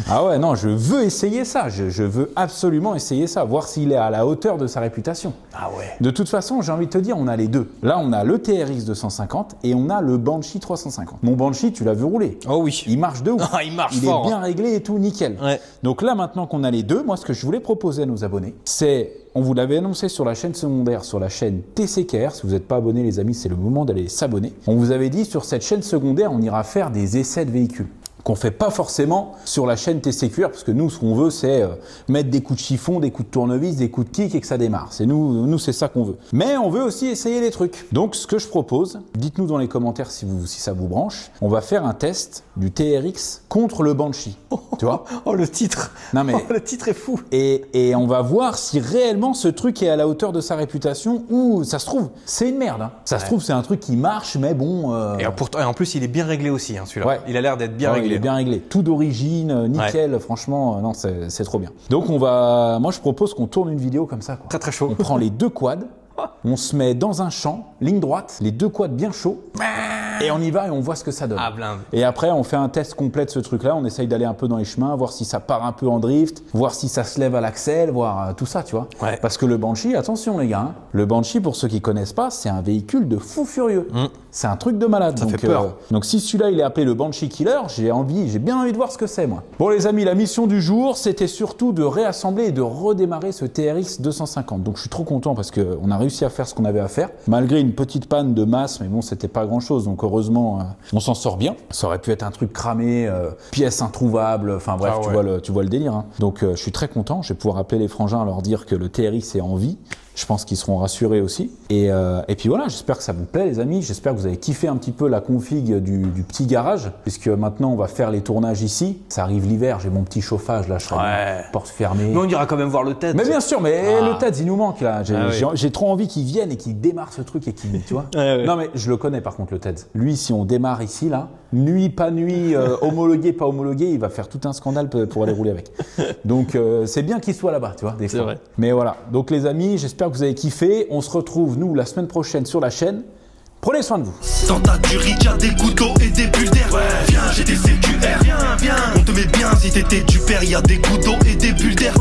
Ah ouais, non, je veux essayer ça. Je veux absolument essayer ça, voir s'il est à la hauteur de sa réputation. Ah ouais. De toute façon, j'ai envie de te dire, on a les deux. Là, on a le TRX 250 et on a le Banshee 350. Mon Banshee, tu l'as vu rouler. Oh oui. Il marche de ouf. Ah, il marche il fort. est bien réglé et tout, nickel. Ouais. Donc là, maintenant qu'on a les deux, moi, ce que je voulais proposer à nos abonnés, c'est, on vous l'avait annoncé sur la chaîne secondaire, sur la chaîne TCKR. Si vous n'êtes pas abonné, les amis, c'est le moment d'aller s'abonner. On vous avait dit, sur cette chaîne secondaire, on ira faire des essais de véhicules qu'on fait pas forcément sur la chaîne TCQR, parce que nous, ce qu'on veut, c'est mettre des coups de chiffon, des coups de tournevis, des coups de kick et que ça démarre. C'est nous, c'est ça qu'on veut. Mais on veut aussi essayer les trucs. Donc, ce que je propose, dites-nous dans les commentaires si ça vous branche, on va faire un test du TRX contre le Banshee. Tu vois? Oh, le titre. Non, mais le titre est fou. Et on va voir si réellement ce truc est à la hauteur de sa réputation ou ça se trouve, c'est une merde. Hein. Ça se trouve, c'est un truc qui marche, mais bon... Et en plus, il est bien réglé aussi, hein, celui-là. Ouais. Il a l'air d'être bien réglé. est bien réglé. Tout d'origine, nickel, franchement, non, c'est trop bien. Donc moi je propose qu'on tourne une vidéo comme ça, quoi. Très très chaud. On prend les 2 quads, on se met dans un champ, ligne droite, les 2 quads bien chauds. Et on y va et on voit ce que ça donne. Ah, blinde. Et après, on fait un test complet de ce truc-là. On essaye d'aller un peu dans les chemins, voir si ça part un peu en drift, voir si ça se lève à l'axel, voir tout ça, tu vois. Ouais. Parce que le Banshee, attention les gars, hein, le Banshee, pour ceux qui connaissent pas, c'est un véhicule de fou furieux. C'est un truc de malade. Ça fait peur. Donc si celui-là, il est appelé le Banshee Killer, j'ai bien envie de voir ce que c'est, moi. Bon les amis, la mission du jour, c'était surtout de réassembler et de redémarrer ce TRX 250. Donc je suis trop content parce qu'on a réussi à faire ce qu'on avait à faire, malgré une petite panne de masse, mais bon, c'était pas grand-chose. Donc heureusement, on s'en sort bien. Ça aurait pu être un truc cramé, pièces introuvables, enfin bref, tu vois le délire. Hein. Donc je suis très content, je vais pouvoir appeler les frangins, leur dire que le TRX est en vie. Je pense qu'ils seront rassurés aussi. Et puis voilà, j'espère que ça vous plaît les amis. J'espère que vous avez kiffé un petit peu la config du petit garage. Puisque maintenant on va faire les tournages ici. Ça arrive l'hiver, j'ai mon petit chauffage là, je serai porte fermée. Mais on ira quand même voir le TED. Mais bien sûr, mais le TED il nous manque là. J'ai trop envie qu'il vienne et qu'il démarre ce truc et qu'il, tu vois. Non mais je le connais par contre le TED. Lui, si on démarre ici là, nuit, pas nuit, homologué, pas homologué, il va faire tout un scandale pour aller rouler avec. Donc c'est bien qu'il soit là-bas, tu vois, des fois. Vrai. Mais voilà, donc les amis, j'espère que vous avez kiffé. On se retrouve, nous, la semaine prochaine sur la chaîne. Prenez soin de vous. Dans ta durite, y'a des couteaux et des bulles d'air. Viens, j'ai des CQR. Viens, on te met bien si t'étais du père. Y'a des couteaux et des bulles d'air.